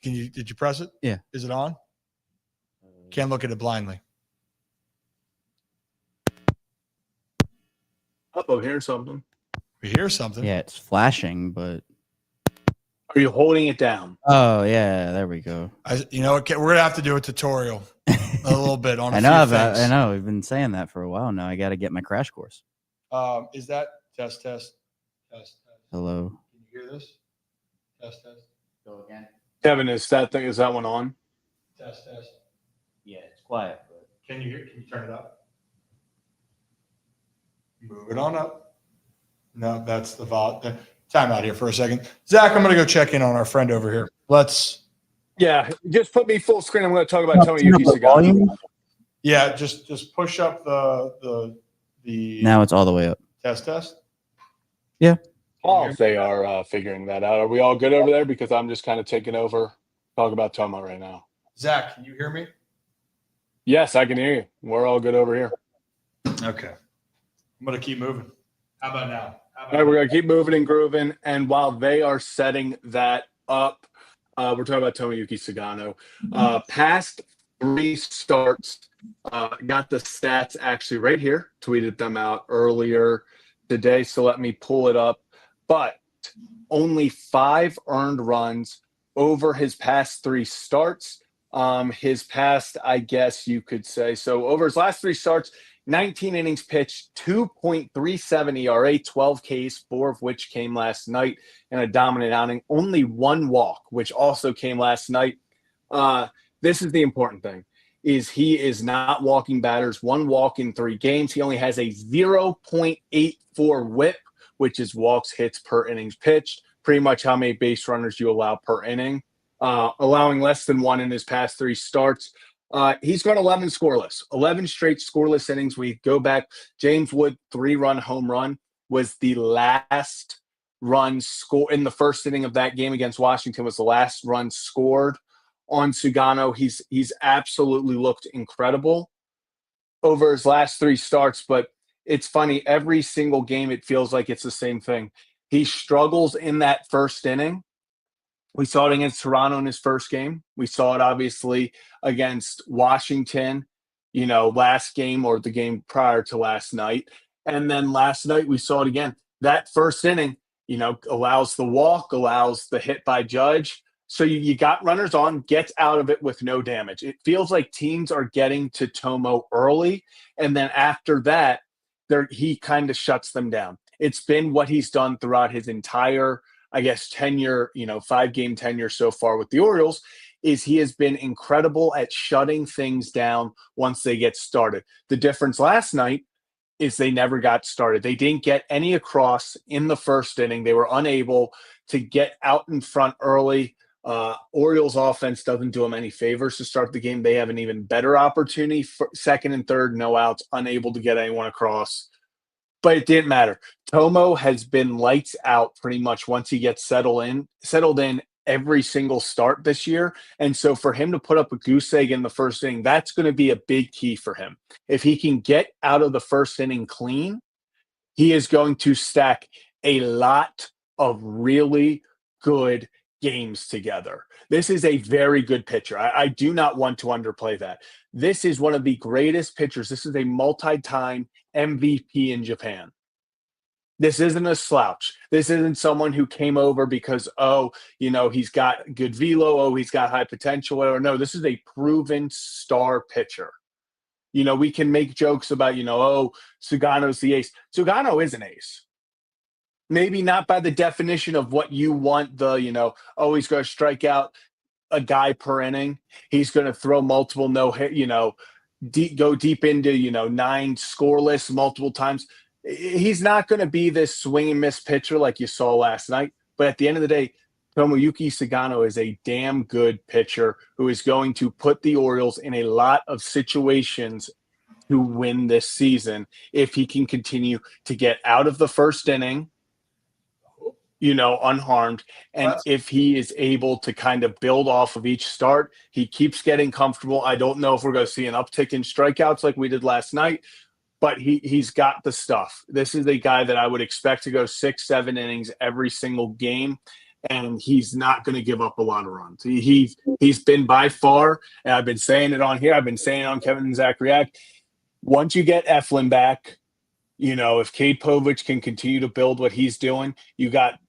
did you press it? Yeah. Is it on? Can't look at it blindly. Uh-oh, hear something. We hear something. Yeah, it's flashing, but Are you holding it down? oh yeah, there we go. We're gonna have to do a tutorial a little bit on. I know. We've been saying that for a while now. I got to get my crash course. Is that test? Hello. Can you hear this? Test. Go again. Kevin, is that one on? Test. Yeah, it's quiet. But... Can you hear? Can you turn it up? Move it on up. No, that's the volume. Time out here for a second. Zach, I'm going to go check in on our friend over here. Yeah, just put me full screen. I'm going to talk about Tony Yuki Sagano. Yeah, just push up the Now it's all the way up. Test. Yeah. While they are figuring that out, are we all good over there? Because I'm just kind of taking over. Talk about Tomo right now. Zach, can you hear me? Yes, I can hear you. We're all good over here. Okay. I'm going to keep moving. How about now? All right, we're going to keep moving and grooving. And while they are setting that up, we're talking about Tomoyuki Sagano. Past 3 starts, got the stats actually right here. Tweeted them out earlier today. So let me pull it up. but only 5 earned runs over his past 3 starts. His past, I guess you could say, so over his last 3 starts, 19 innings pitched, 2.37 ERA, 12 Ks, 4 of which came last night in a dominant outing. Only 1 walk, which also came last night. This is the important thing, is he is not walking batters. 1 walk in 3 games. He only has a 0.84 whip, which is walks, hits per innings pitched, pretty much how many base runners you allow per inning, allowing less than 1 in his past 3 starts. He's gone 11 scoreless, 11 straight scoreless innings. We go back, James Wood 3-run home run was the last run score in the first inning of that game against Washington, was the last run scored on Sugano. He's absolutely looked incredible over his last 3 starts, but it's funny, every single game it feels like it's the same thing. He struggles in that first inning. We saw it against Toronto in his first game. We saw it obviously against Washington, last game or the game prior to last night. And then last night we saw it again. That first inning, allows the walk, allows the hit by Judge. So you got runners on, gets out of it with no damage. It feels like teams are getting to Tomo early, and then after that, he kind of shuts them down. It's been what he's done throughout his entire, I guess, tenure, 5-game tenure so far with the Orioles, is he has been incredible at shutting things down once they get started. The difference last night is they never got started. They didn't get any across in the first inning. They were unable to get out in front early. Orioles offense doesn't do them any favors to start the game. They have an even better opportunity for second and third, no outs, unable to get anyone across. But it didn't matter. Tomo has been lights out pretty much once he gets settled in every single start this year. And so for him to put up a goose egg in the first inning, that's going to be a big key for him. If he can get out of the first inning clean, he is going to stack a lot of really good games together. This is a very good pitcher. I do not want to underplay that. This is one of the greatest pitchers. This is a multi-time MVP in Japan. This isn't a slouch. This isn't someone who came over because, he's got good velo, he's got high potential. Or no, this is a proven star pitcher. We can make jokes about, Sugano's the ace. Sugano is an ace. Maybe not by the definition of what you want he's going to strike out a guy per inning. He's going to throw multiple no-hit, go deep into, 9 scoreless multiple times. He's not going to be this swing and miss pitcher like you saw last night. But at the end of the day, Tomoyuki Sugano is a damn good pitcher who is going to put the Orioles in a lot of situations to win this season if he can continue to get out of the first inning, unharmed. And if he is able to kind of build off of each start, he keeps getting comfortable. I don't know if we're going to see an uptick in strikeouts like we did last night, but he's got the stuff. This is a guy that I would expect to go 6-7 innings every single game, and he's not going to give up a lot of runs. He's been by far, and I've been saying it on here, I've been saying it on Kevin and Zach React, once you get Eflin back, if Cade Povich can continue to build what he's doing, you got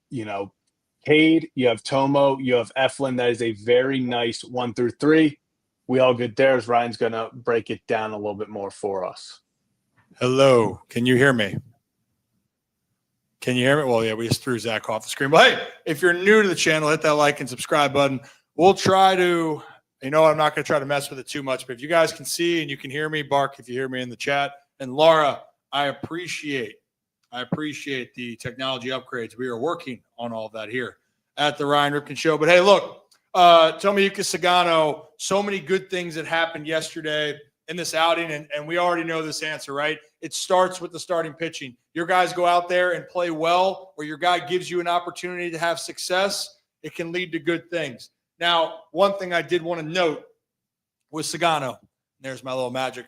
Cade, you have Tomo, you have Eflin. That is a very nice 1 through 3. We all good there, as Ryan's going to break it down a little bit more for us. Hello. Can you hear me? Can you hear me? Well, yeah, we just threw Zach off the screen. But hey, if you're new to the channel, hit that like and subscribe button. We'll try to, I'm not going to try to mess with it too much, but if you guys can see and you can hear me, bark if you hear me in the chat. And Laura, I appreciate the technology upgrades. We are working on all of that here at the Ryan Ripken Show. But hey, look, Tomoyuki Sugano, so many good things that happened yesterday in this outing, and we already know this answer, right? It starts with the starting pitching. Your guys go out there and play well, or your guy gives you an opportunity to have success, it can lead to good things. Now, one thing I did want to note was Sugano. There's my little magic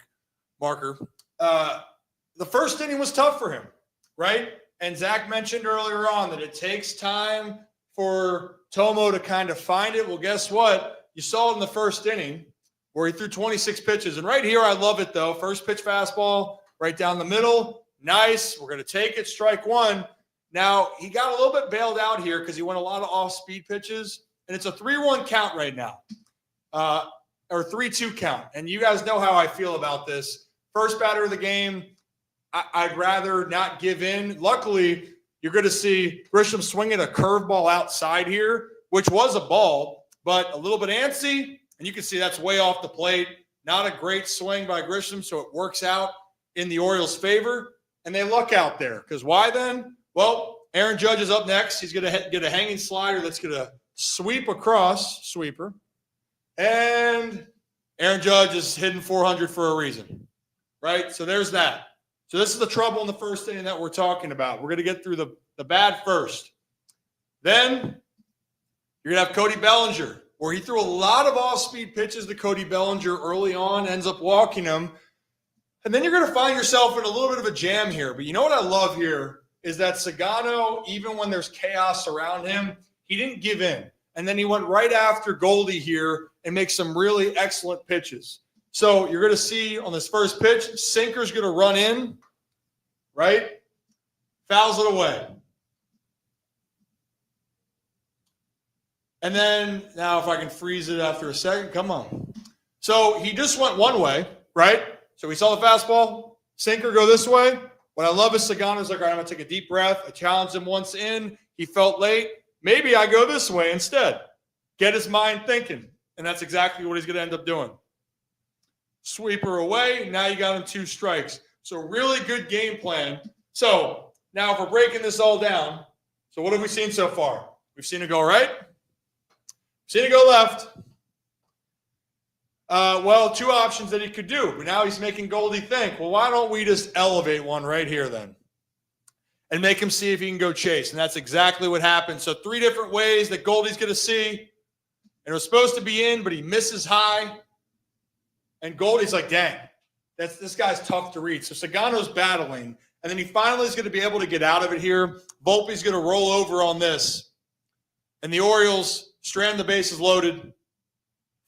marker. The first inning was tough for him, right? And Zach mentioned earlier on that it takes time for Tomo to kind of find it. Well, guess what? You saw it in the first inning where he threw 26 pitches. And right here, I love it, though. First pitch fastball right down the middle. Nice. We're going to take it. Strike one. Now, he got a little bit bailed out here because he went a lot of off-speed pitches, and it's a 3-1 count right now, or 3-2 count. And you guys know how I feel about this. First batter of the game, I'd rather not give in. Luckily, you're going to see Grisham swinging a curveball outside here, which was a ball, but a little bit antsy, and you can see that's way off the plate. Not a great swing by Grisham, so it works out in the Orioles' favor, and they luck out there. Because why then? Well, Aaron Judge is up next. He's going to get a hanging slider that's going to sweep across, sweeper. And Aaron Judge is hitting 400 for a reason, right? So there's that. So this is the trouble in the first inning that we're talking about. We're going to get through the bad first. Then you're going to have Cody Bellinger, where he threw a lot of off-speed pitches to Cody Bellinger early on, ends up walking him. And then you're going to find yourself in a little bit of a jam here. But you know what I love here is that Sagano, even when there's chaos around him, he didn't give in. And then he went right after Goldie here and makes some really excellent pitches. So you're going to see on this first pitch, sinker's going to run in, right? Fouls it away. And then now if I can freeze it after a second, come on. So he just went one way, right? So we saw the fastball, sinker go this way. What I love is Sagano's like, all right, I'm going to take a deep breath. I challenged him once in. He felt late. Maybe I go this way instead. Get his mind thinking. And that's exactly what he's going to end up doing. Sweeper away. Now you got him 2 strikes. So really good game plan. So now if we're breaking this all down, so what have we seen so far? We've seen it go right. Seen it go left. Well, 2 options that he could do. But now he's making Goldie think, well, why don't we just elevate one right here then? And make him see if he can go chase. And that's exactly what happened. So 3 different ways that Goldie's going to see. And it was supposed to be in, but he misses high. And Goldie's like, dang, this guy's tough to read. So Sagano's battling. And then he finally is going to be able to get out of it here. Volpe's going to roll over on this. And the Orioles strand the bases loaded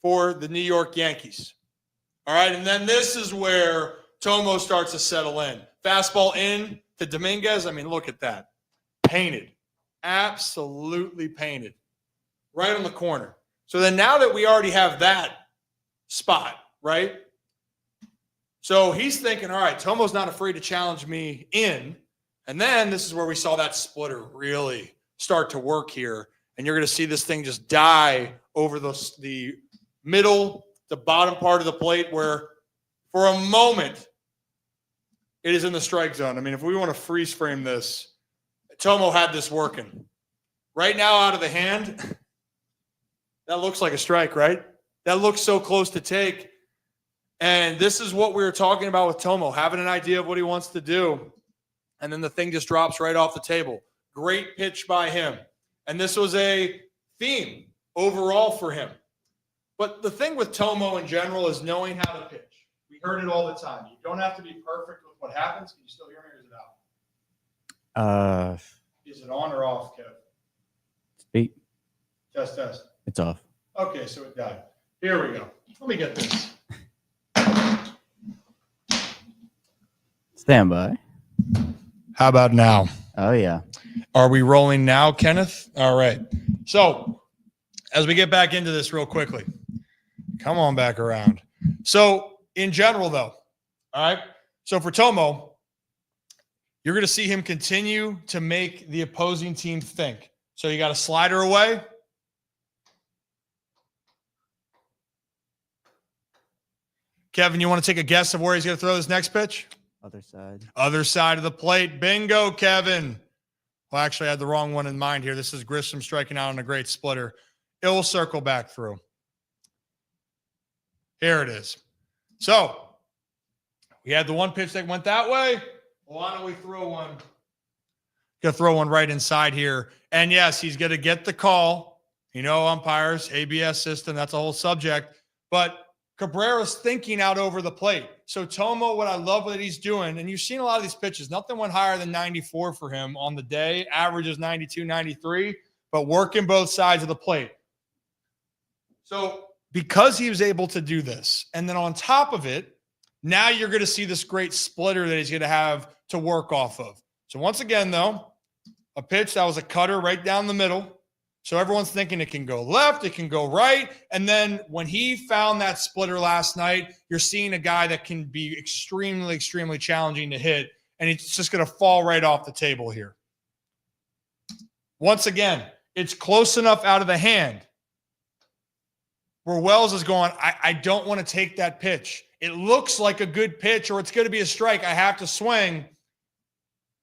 for the New York Yankees. All right, and then this is where Tomo starts to settle in. Fastball in to Dominguez. I mean, look at that. Painted. Absolutely painted. Right on the corner. So then now that we already have that spot, right? So he's thinking, all right, Tomo's not afraid to challenge me in. And then this is where we saw that splitter really start to work here. And you're going to see this thing just die over the middle, the bottom part of the plate where for a moment it is in the strike zone. I mean, if we want to freeze frame this, Tomo had this working. Right now out of the hand, that looks like a strike, right? That looks so close to take. And this is what we were talking about with Tomo, having an idea of what he wants to do. And then the thing just drops right off the table. Great pitch by him. And this was a theme overall for him. But the thing with Tomo in general is knowing how to pitch. We heard it all the time. You don't have to be perfect with what happens. Can you still hear me or is it out? Is it on or off, Kev? Speak. Test. It's off. Okay, so it died. Here we go. Let me get this. Stand by. How about now? Oh, yeah. Are we rolling now, Kenneth? All right. So as we get back into this real quickly, come on back around. So in general, though, all right. So for Tomo, you're going to see him continue to make the opposing team think. So you got a slider away. Kevin, you want to take a guess of where he's going to throw this next pitch? Other side. Other side of the plate. Bingo, Kevin. Well, actually, I had the wrong one in mind here. This is Grisham striking out on a great splitter. It will circle back through. Here it is. So we had the one pitch that went that way. Well, why don't we throw one? Going to throw one right inside here. And yes, he's going to get the call. You know, umpires, ABS system, that's a whole subject. But Cabrera's thinking out over the plate. So Tomo, what I love that he's doing, and you've seen a lot of these pitches, nothing went higher than 94 for him on the day. Average is 92, 93, but working both sides of the plate. So because he was able to do this, and then on top of it, now you're going to see this great splitter that he's going to have to work off of. So once again, though, a pitch that was a cutter right down the middle. So everyone's thinking it can go left, it can go right. And then when he found that splitter last night, you're seeing a guy that can be extremely, extremely challenging to hit. And it's just going to fall right off the table here. Once again, it's close enough out of the hand where Wells is going, I don't want to take that pitch. It looks like a good pitch or it's going to be a strike. I have to swing.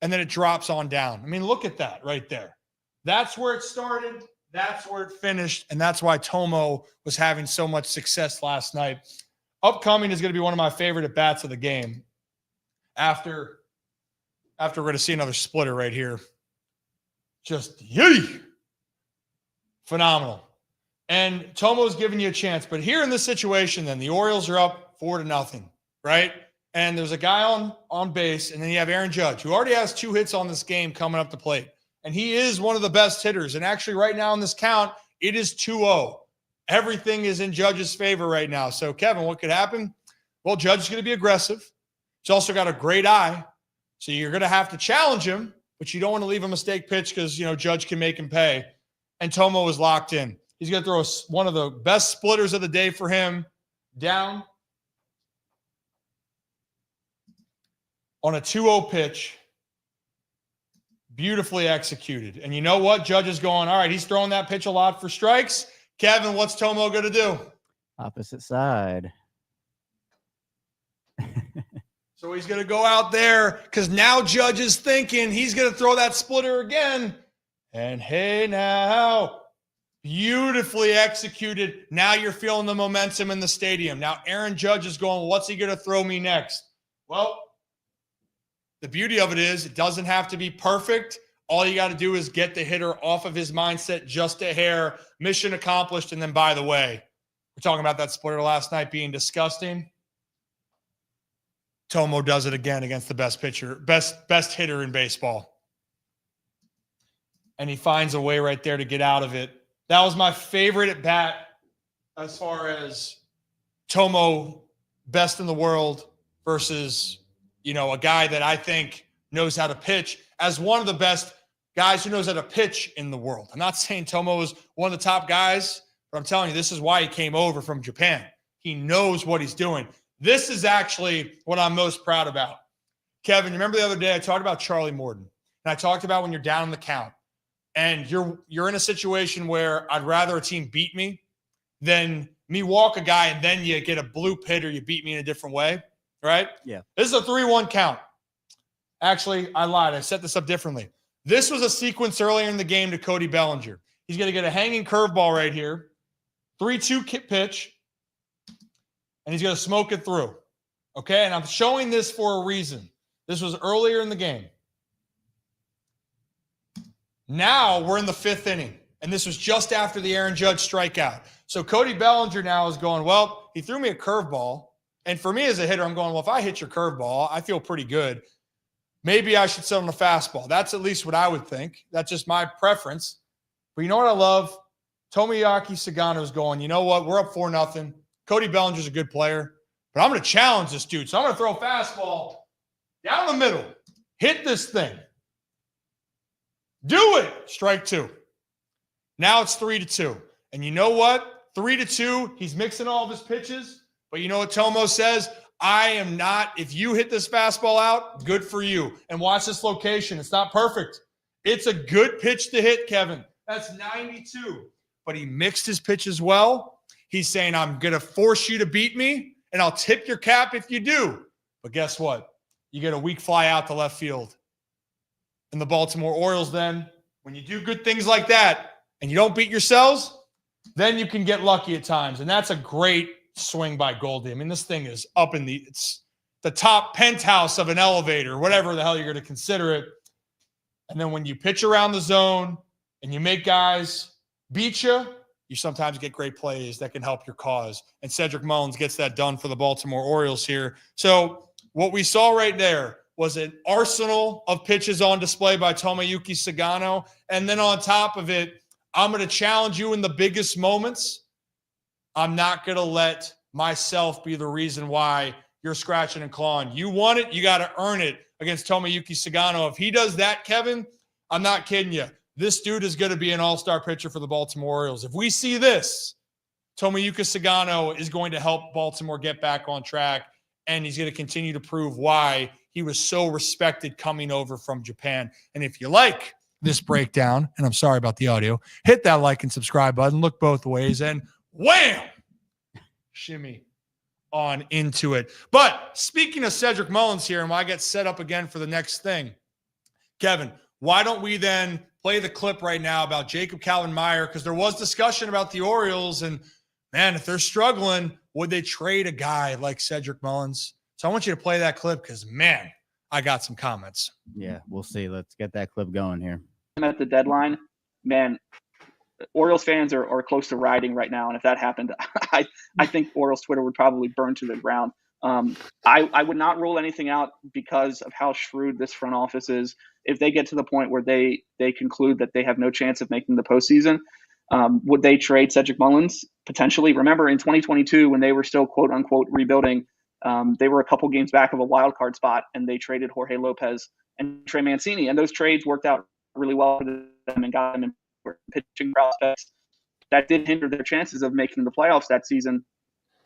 And then it drops on down. I mean, look at that right there. That's where it started. That's where it finished. And that's why Tomo was having so much success last night. Upcoming is going to be one of my favorite at-bats of the game. After we're going to see another splitter right here. Just yay! Phenomenal. And Tomo's giving you a chance. But here in this situation, then, the Orioles are up 4-0, right? And there's a guy on base, and then you have Aaron Judge, who already has 2 hits on this game coming up the plate. And he is one of the best hitters. And actually right now in this count, it is 2-0. Everything is in Judge's favor right now. So, Kevin, what could happen? Well, Judge is going to be aggressive. He's also got a great eye. So you're going to have to challenge him, but you don't want to leave a mistake pitch because, Judge can make him pay. And Tomo is locked in. He's going to throw one of the best splitters of the day for him down on a 2-0 pitch. Beautifully executed. And you know what? Judge is going, all right, he's throwing that pitch a lot for strikes. Kevin, what's Tomo going to do? Opposite side. So he's going to go out there because now Judge is thinking he's going to throw that splitter again. And hey, now, beautifully executed. Now you're feeling the momentum in the stadium. Now Aaron Judge is going, what's he going to throw me next? Well, the beauty of it is it doesn't have to be perfect. All you got to do is get the hitter off of his mindset just a hair. Mission accomplished. And then, by the way, we're talking about that splitter last night being disgusting. Tomo does it again against the best pitcher, best hitter in baseball. And he finds a way right there to get out of it. That was my favorite at bat as far as Tomo, best in the world versus, a guy that I think knows how to pitch as one of the best guys who knows how to pitch in the world. I'm not saying Tomo is one of the top guys, but I'm telling you, this is why he came over from Japan. He knows what he's doing. This is actually what I'm most proud about. Kevin, you remember the other day I talked about Charlie Morton, and I talked about when you're down in the count and you're in a situation where I'd rather a team beat me than me walk a guy and then you get a bloop hit or you beat me in a different way, right? Yeah. This is a 3-1 count. Actually, I lied. I set this up differently. This was a sequence earlier in the game to Cody Bellinger. He's going to get a hanging curveball right here, 3-2 pitch, and he's going to smoke it through. Okay, and I'm showing this for a reason. This was earlier in the game. Now we're in the 5th inning, and this was just after the Aaron Judge strikeout. So Cody Bellinger now is going, well, he threw me a curveball, and for me as a hitter, I'm going, well, if I hit your curveball, I feel pretty good. Maybe I should sit on the fastball. That's at least what I would think. That's just my preference. But you know what I love? Tomoyaki Sagano's going, you know what? We're up 4-0. Cody Bellinger's a good player, but I'm going to challenge this dude. So I'm going to throw a fastball down the middle. Hit this thing. Do it. Strike 2. Now it's 3-2. And you know what? 3-2. He's mixing all of his pitches. But you know what Tomo says? I am not. If you hit this fastball out, good for you. And watch this location. It's not perfect. It's a good pitch to hit, Kevin. That's 92. But he mixed his pitches well. He's saying, I'm going to force you to beat me, and I'll tip your cap if you do. But guess what? You get a weak fly out to left field. And the Baltimore Orioles then, when you do good things like that and you don't beat yourselves, then you can get lucky at times. And that's a great swing by Goldie. I mean, this thing is up in it's the top penthouse of an elevator, whatever the hell you're going to consider it. And then when you pitch around the zone and you make guys beat you, you sometimes get great plays that can help your cause. And Cedric Mullins gets that done for the Baltimore Orioles here. So what we saw right there was an arsenal of pitches on display by Tomoyuki Sagano. And then on top of it, I'm going to challenge you in the biggest moments. I'm not going to let myself be the reason why you're scratching and clawing. You want it, you got to earn it against Tomoyuki Sagano. If he does that, Kevin, I'm not kidding you. This dude is going to be an all-star pitcher for the Baltimore Orioles. If we see this, Tomoyuki Sagano is going to help Baltimore get back on track, and he's going to continue to prove why he was so respected coming over from Japan. And if you like this breakdown, and I'm sorry about the audio, hit that like and subscribe button, look both ways, and wham! Shimmy on into it. But speaking of Cedric Mullins here, and why I get set up again for the next thing, Kevin, why don't we then play the clip right now about Jacob Calvin-Meyer? Because there was discussion about the Orioles, and man, if they're struggling, would they trade a guy like Cedric Mullins? So I want you to play that clip because, man, I got some comments. Yeah, we'll see. Let's get that clip going here. At the deadline, man, Orioles fans are close to rioting right now. And if that happened, I think Orioles Twitter would probably burn to the ground. I would not rule anything out because of how shrewd this front office is. If they get to the point where they conclude that they have no chance of making the postseason, would they trade Cedric Mullins? Potentially. Remember in 2022 when they were still quote unquote rebuilding, they were a couple games back of a wild card spot, and they traded Jorge Lopez and Trey Mancini, and those trades worked out really well for them and got them in pitching prospects. That did hinder their chances of making the playoffs that season.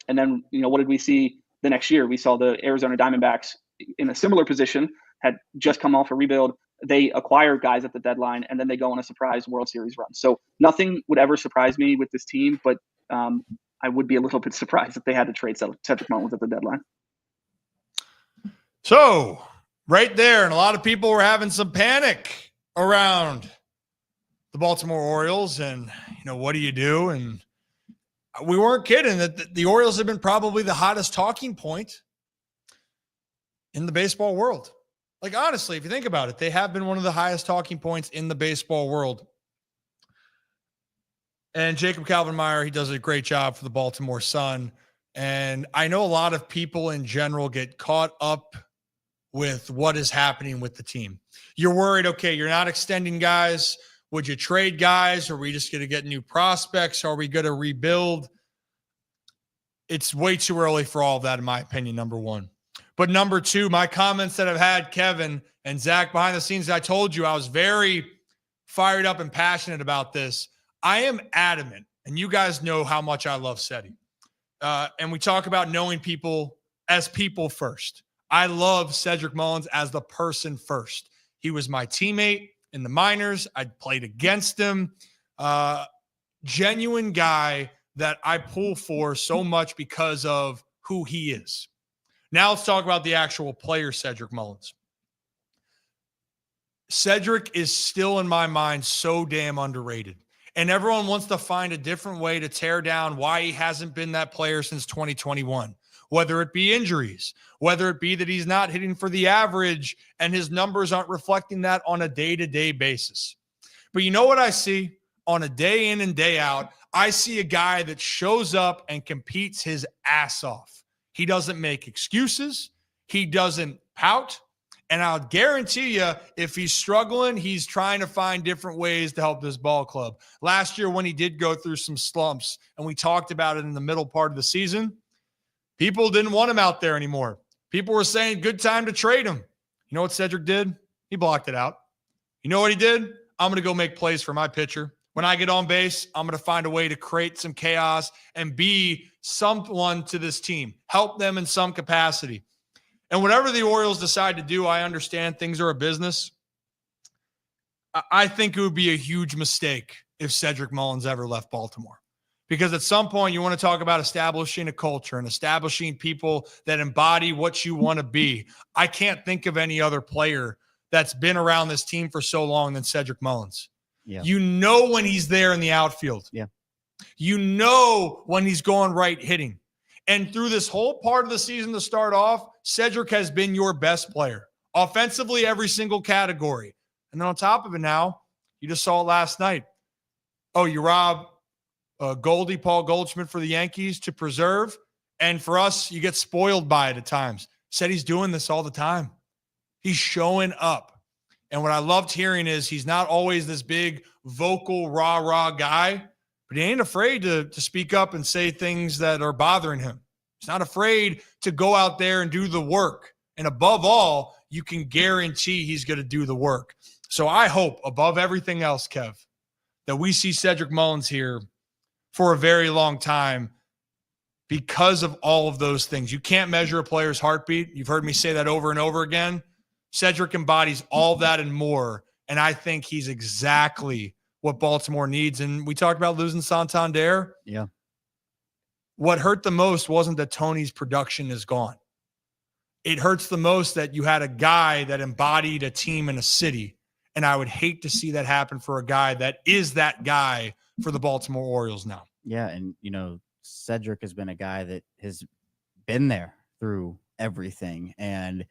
And then, what did we see the next year? We saw the Arizona Diamondbacks in a similar position, had just come off a rebuild. They acquired guys at the deadline, and then they go on a surprise World Series run. So nothing would ever surprise me with this team, but I would be a little bit surprised if they had to trade Cedric Mullins at the deadline. So right there, and a lot of people were having some panic around the Baltimore Orioles, and what do you do? And we weren't kidding that the Orioles have been probably the hottest talking point in the baseball world. Like, honestly, if you think about it, they have been one of the highest talking points in the baseball world. And Jacob Calvin-Meyer, he does a great job for the Baltimore Sun. And I know a lot of people in general get caught up with what is happening with the team. You're worried, okay, you're not extending guys. Would you trade guys? Are we just going to get new prospects? Are we going to rebuild? It's way too early for all of that, in my opinion, number one. But number two, my comments that I've had, Kevin and Zach, behind the scenes, I told you I was very fired up and passionate about this. I am adamant, and you guys know how much I love Ceddy. And we talk about knowing people as people first. I love Cedric Mullins as the person first. He was my teammate in the minors. I played against him. Genuine guy that I pull for so much because of who he is. Now let's talk about the actual player, Cedric Mullins. Cedric is still, in my mind, so damn underrated. And everyone wants to find a different way to tear down why he hasn't been that player since 2021. Whether it be injuries, whether it be that he's not hitting for the average and his numbers aren't reflecting that on a day-to-day basis. But you know what I see on a day in and day out? I see a guy that shows up and competes his ass off. He doesn't make excuses. He doesn't pout. And I'll guarantee you, if he's struggling, he's trying to find different ways to help this ball club. Last year, when he did go through some slumps, and we talked about it in the middle part of the season, people didn't want him out there anymore. People were saying, good time to trade him. You know what Cedric did? He blocked it out. You know what he did? I'm going to go make plays for my pitcher. When I get on base, I'm going to find a way to create some chaos and be someone to this team, help them in some capacity. And whatever the Orioles decide to do, I understand things are a business. I think it would be a huge mistake if Cedric Mullins ever left Baltimore. Because at some point, you want to talk about establishing a culture and establishing people that embody what you want to be. I can't think of any other player that's been around this team for so long than Cedric Mullins. Yeah. You know when he's there in the outfield. Yeah. You know when he's going right hitting. And through this whole part of the season to start off, Cedric has been your best player. Offensively, every single category. And then on top of it now, you just saw it last night. Oh, you rob Goldie, Paul Goldschmidt for the Yankees to preserve. And for us, you get spoiled by it at times. Said he's doing this all the time. He's showing up. And what I loved hearing is he's not always this big vocal rah-rah guy, but he ain't afraid to speak up and say things that are bothering him. He's not afraid to go out there and do the work. And above all, you can guarantee he's going to do the work. So I hope, above everything else, Kev, that we see Cedric Mullins here for a very long time because of all of those things. You can't measure a player's heartbeat. You've heard me say that over and over again. Cedric embodies all of that and more, and I think he's exactly what Baltimore needs. And we talked about losing Santander. Yeah. What hurt the most wasn't that Tony's production is gone. It hurts the most that you had a guy that embodied a team in a city. And I would hate to see that happen for a guy that is that guy for the Baltimore Orioles now. Yeah. And, Cedric has been a guy that has been there through everything and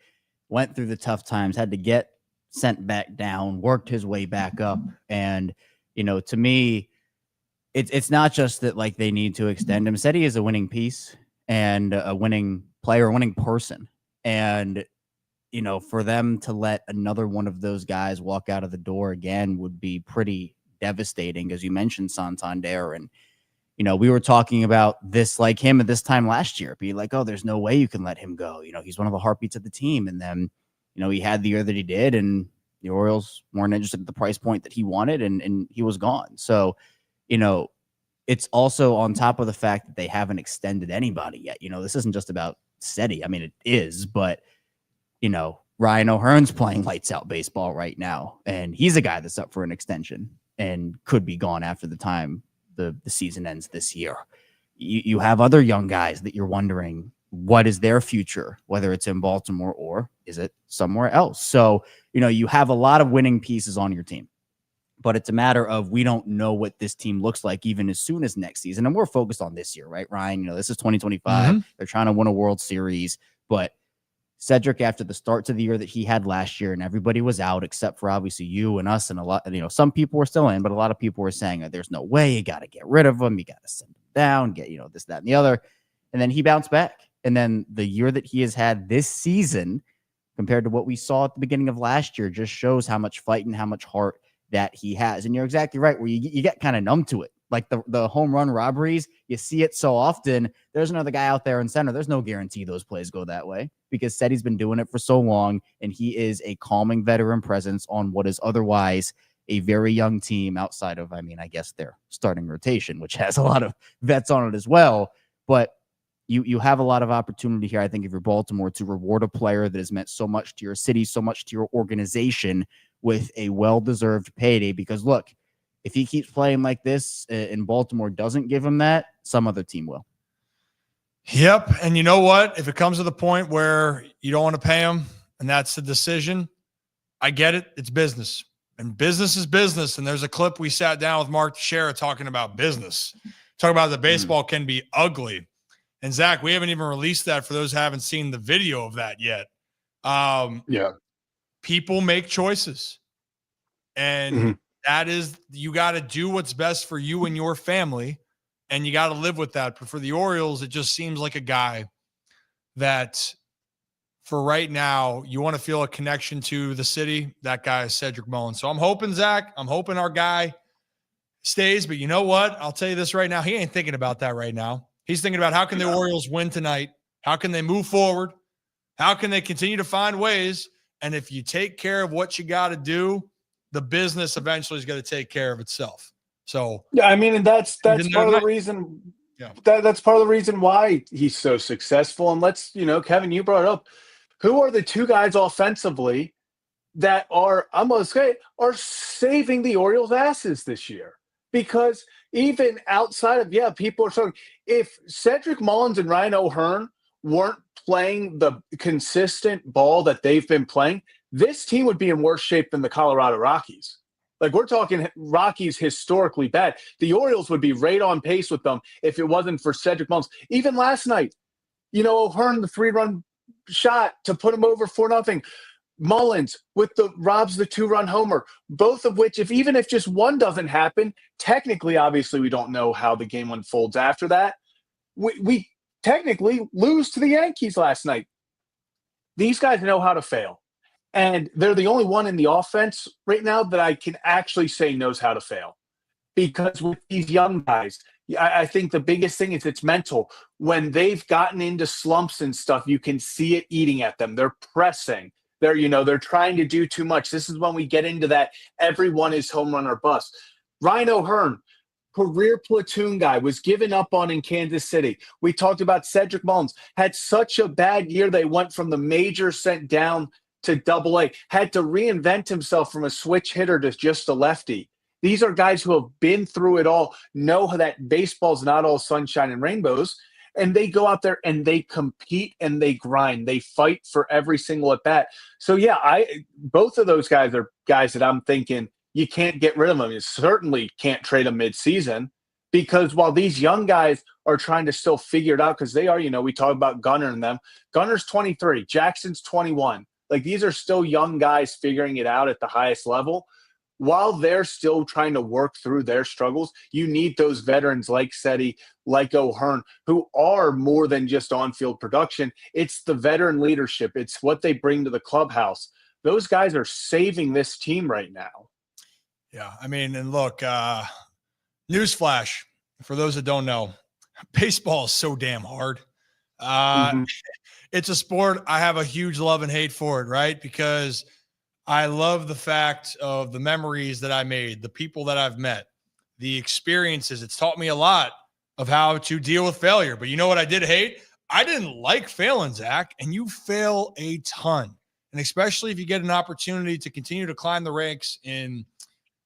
went through the tough times, had to get sent back down, worked his way back up. And, to me, it's not just that like they need to extend him. Said he is a winning piece and a winning player, a winning person. And, for them to let another one of those guys walk out of the door again would be pretty devastating, as you mentioned Santander. And, we were talking about this like him at this time last year, be like, oh, there's no way you can let him go. He's one of the heartbeats of the team. And then, he had the year that he did, and the Orioles weren't interested at the price point that he wanted, and he was gone. So, it's also on top of the fact that they haven't extended anybody yet. This isn't just about Ceddy. I mean, it is, but, Ryan O'Hearn's playing lights out baseball right now, and he's a guy that's up for an extension and could be gone after the time the season ends this year. You have other young guys that you're wondering what is their future, whether it's in Baltimore or is it somewhere else. So, you have a lot of winning pieces on your team, but it's a matter of we don't know what this team looks like even as soon as next season. And we're focused on this year, right, Ryan? This is 2025. Mm-hmm. They're trying to win a World Series, but Cedric, after the start to the year that he had last year, and everybody was out except for obviously you and us and a lot, some people were still in, but a lot of people were saying that there's no way, you got to get rid of him, you got to send him down, get, this, that, and the other. And then he bounced back. And then the year that he has had this season compared to what we saw at the beginning of last year just shows how much fight and how much heart that he has. And you're exactly right, where you get kind of numb to it. Like the home run robberies, you see it so often. There's another guy out there in center. There's no guarantee those plays go that way because Ceddy's been doing it for so long, and he is a calming veteran presence on what is otherwise a very young team outside of, I guess their starting rotation, which has a lot of vets on it as well. But you have a lot of opportunity here, I think, if you're Baltimore, to reward a player that has meant so much to your city, so much to your organization with a well-deserved payday. Because look, if he keeps playing like this and Baltimore doesn't give him that, some other team will. Yep. And you know what? If it comes to the point where you don't want to pay him and that's the decision, I get it. It's business. And business is business. And there's a clip we sat down with Mark Teixeira talking about business. Talking about the baseball can be ugly. And Zach, we haven't even released that for those who haven't seen the video of that yet. People make choices. And that is, you got to do what's best for you and your family, and you got to live with that. But for the Orioles, it just seems like a guy that for right now, you want to feel a connection to the city. That guy is Cedric Mullins. So I'm hoping, Zach, our guy stays. But you know what? I'll tell you this right now. He ain't thinking about that right now. He's thinking about how can the Orioles win tonight? How can they move forward? How can they continue to find ways? And if you take care of what you got to do, the business eventually is going to take care of itself. So yeah, and that's part of the reason. Yeah, that's part of the reason why he's so successful. And let's, Kevin, you brought up, who are the two guys offensively that are saving the Orioles' asses this year? Because even outside of people are saying if Cedric Mullins and Ryan O'Hearn weren't playing the consistent ball that they've been playing, this team would be in worse shape than the Colorado Rockies. Like, we're talking Rockies historically bad. The Orioles would be right on pace with them if it wasn't for Cedric Mullins. Even last night, O'Hearn, the 3-run shot to put him over 4-0. Mullins with the 2-run homer, both of which, even if just one doesn't happen, technically, obviously, we don't know how the game unfolds after that. We technically lose to the Yankees last night. These guys know how to fail. And they're the only one in the offense right now that I can actually say knows how to fail. Because with these young guys, I think the biggest thing is it's mental. When they've gotten into slumps and stuff, you can see it eating at them. They're pressing. They're trying to do too much. This is when we get into that everyone is home run or bust. Ryan O'Hearn, career platoon guy, was given up on in Kansas City. We talked about Cedric Mullins, had such a bad year they went from the major sent down to Double-A, had to reinvent himself from a switch hitter to just a lefty. These are guys who have been through it all, know that baseball's not all sunshine and rainbows, and they go out there and they compete and they grind. They fight for every single at bat. So yeah, both of those guys are guys that I'm thinking you can't get rid of them. You certainly can't trade them midseason, because while these young guys are trying to still figure it out, because they are, we talk about Gunnar and them. Gunner's 23, Jackson's 21. Like, these are still young guys figuring it out at the highest level. While they're still trying to work through their struggles, you need those veterans like Ceddy, like O'Hearn, who are more than just on-field production. It's the veteran leadership. It's what they bring to the clubhouse. Those guys are saving this team right now. Yeah, I mean, and look, newsflash, for those that don't know, baseball is so damn hard. It's a sport I have a huge love and hate for it, right? Because I love the fact of the memories that I made, the people that I've met, the experiences. It's taught me a lot of how to deal with failure. But you know what I did hate? I didn't like failing, Zach, and you fail a ton. And especially if you get an opportunity to continue to climb the ranks in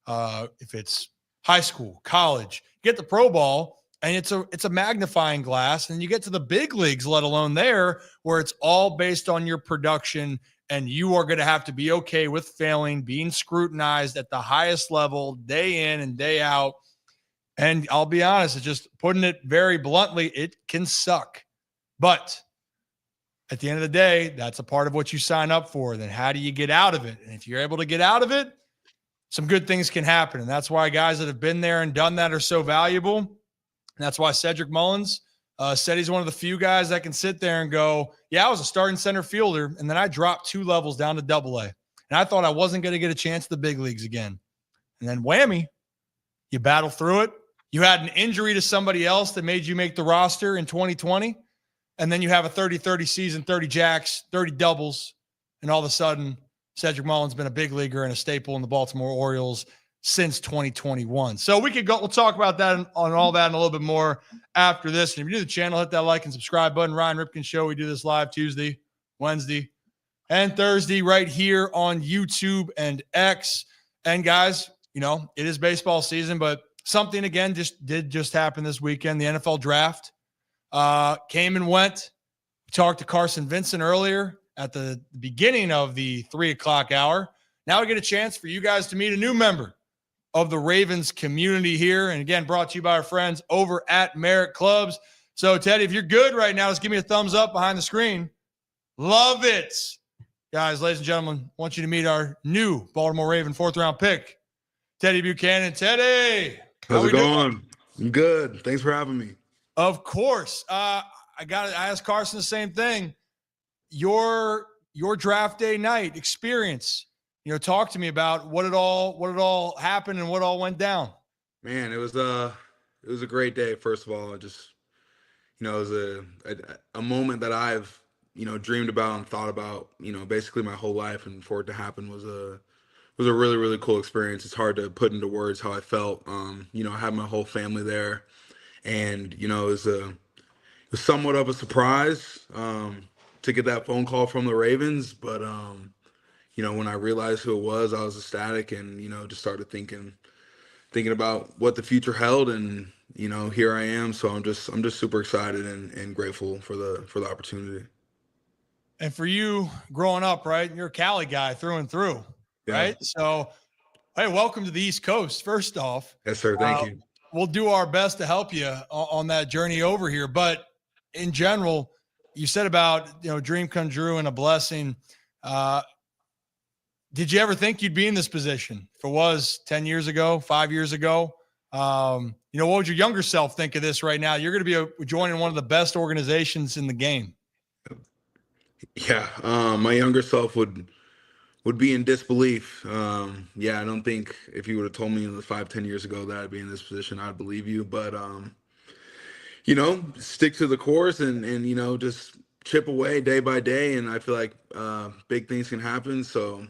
if it's high school, college, get the pro ball, and it's a magnifying glass, and you get to the big leagues, let alone there, where it's all based on your production, and you are going to have to be okay with failing, being scrutinized at the highest level, day in and day out. And I'll be honest, it's just putting it very bluntly, it can suck. But at the end of the day, that's a part of what you sign up for. Then how do you get out of it? And if you're able to get out of it, some good things can happen. And that's why guys that have been there and done that are so valuable. And that's why Cedric Mullins said he's one of the few guys that can sit there and go, yeah, I was a starting center fielder, and then I dropped 2 levels down to Double-A. And I thought I wasn't going to get a chance at the big leagues again. And then whammy, you battle through it. You had an injury to somebody else that made you make the roster in 2020. And then you have a 30-30 season, 30 jacks, 30 doubles. And all of a sudden, Cedric Mullins been a big leaguer and a staple in the Baltimore Orioles since 2021. So we'll talk about that on all that and a little bit more after this. And if you're new to the channel, hit that like and subscribe button. Ryan Ripken Show. We do this live Tuesday, Wednesday, and Thursday right here on YouTube and X. And guys, it is baseball season, but something again just happen this weekend. The NFL draft came and went. We talked to Carson Vincent earlier at the beginning of the 3:00 hour. Now we get a chance for you guys to meet a new member of the Ravens community here. And again, brought to you by our friends over at Merritt Clubs. So Teddy, if you're good right now, just give me a thumbs up behind the screen. Love it. Guys, ladies and gentlemen, I want you to meet our new Baltimore Raven 4th round pick, Teddy Buchanan. Teddy. How's it going? I'm good. Thanks for having me. Of course. I asked Carson the same thing. Your draft day night experience, talk to me about what it all happened and what all went down. Man, it was a great day. First of all, it was a moment that I've, dreamed about and thought about, basically my whole life, and for it to happen was a really, really cool experience. It's hard to put into words how I felt. I had my whole family there, and, it was somewhat of a surprise, to get that phone call from the Ravens. But, when I realized who it was, I was ecstatic and, just started thinking about what the future held, and, here I am. So I'm just super excited and grateful for the opportunity. And for you growing up, right, you're a Cali guy through and through, right? So, hey, welcome to the East Coast, first off. Yes, sir. Thank you. We'll do our best to help you on that journey over here. But in general, you said about, dream come true and a blessing. Did you ever think you'd be in this position? If it was 10 years ago, 5 years ago, what would your younger self think of this right now? You're going to be joining one of the best organizations in the game. Yeah. My younger self would be in disbelief. I don't think if you would have told me 5-10 years ago that I'd be in this position, I'd believe you. But, stick to the course and just chip away day by day, and I feel like big things can happen. So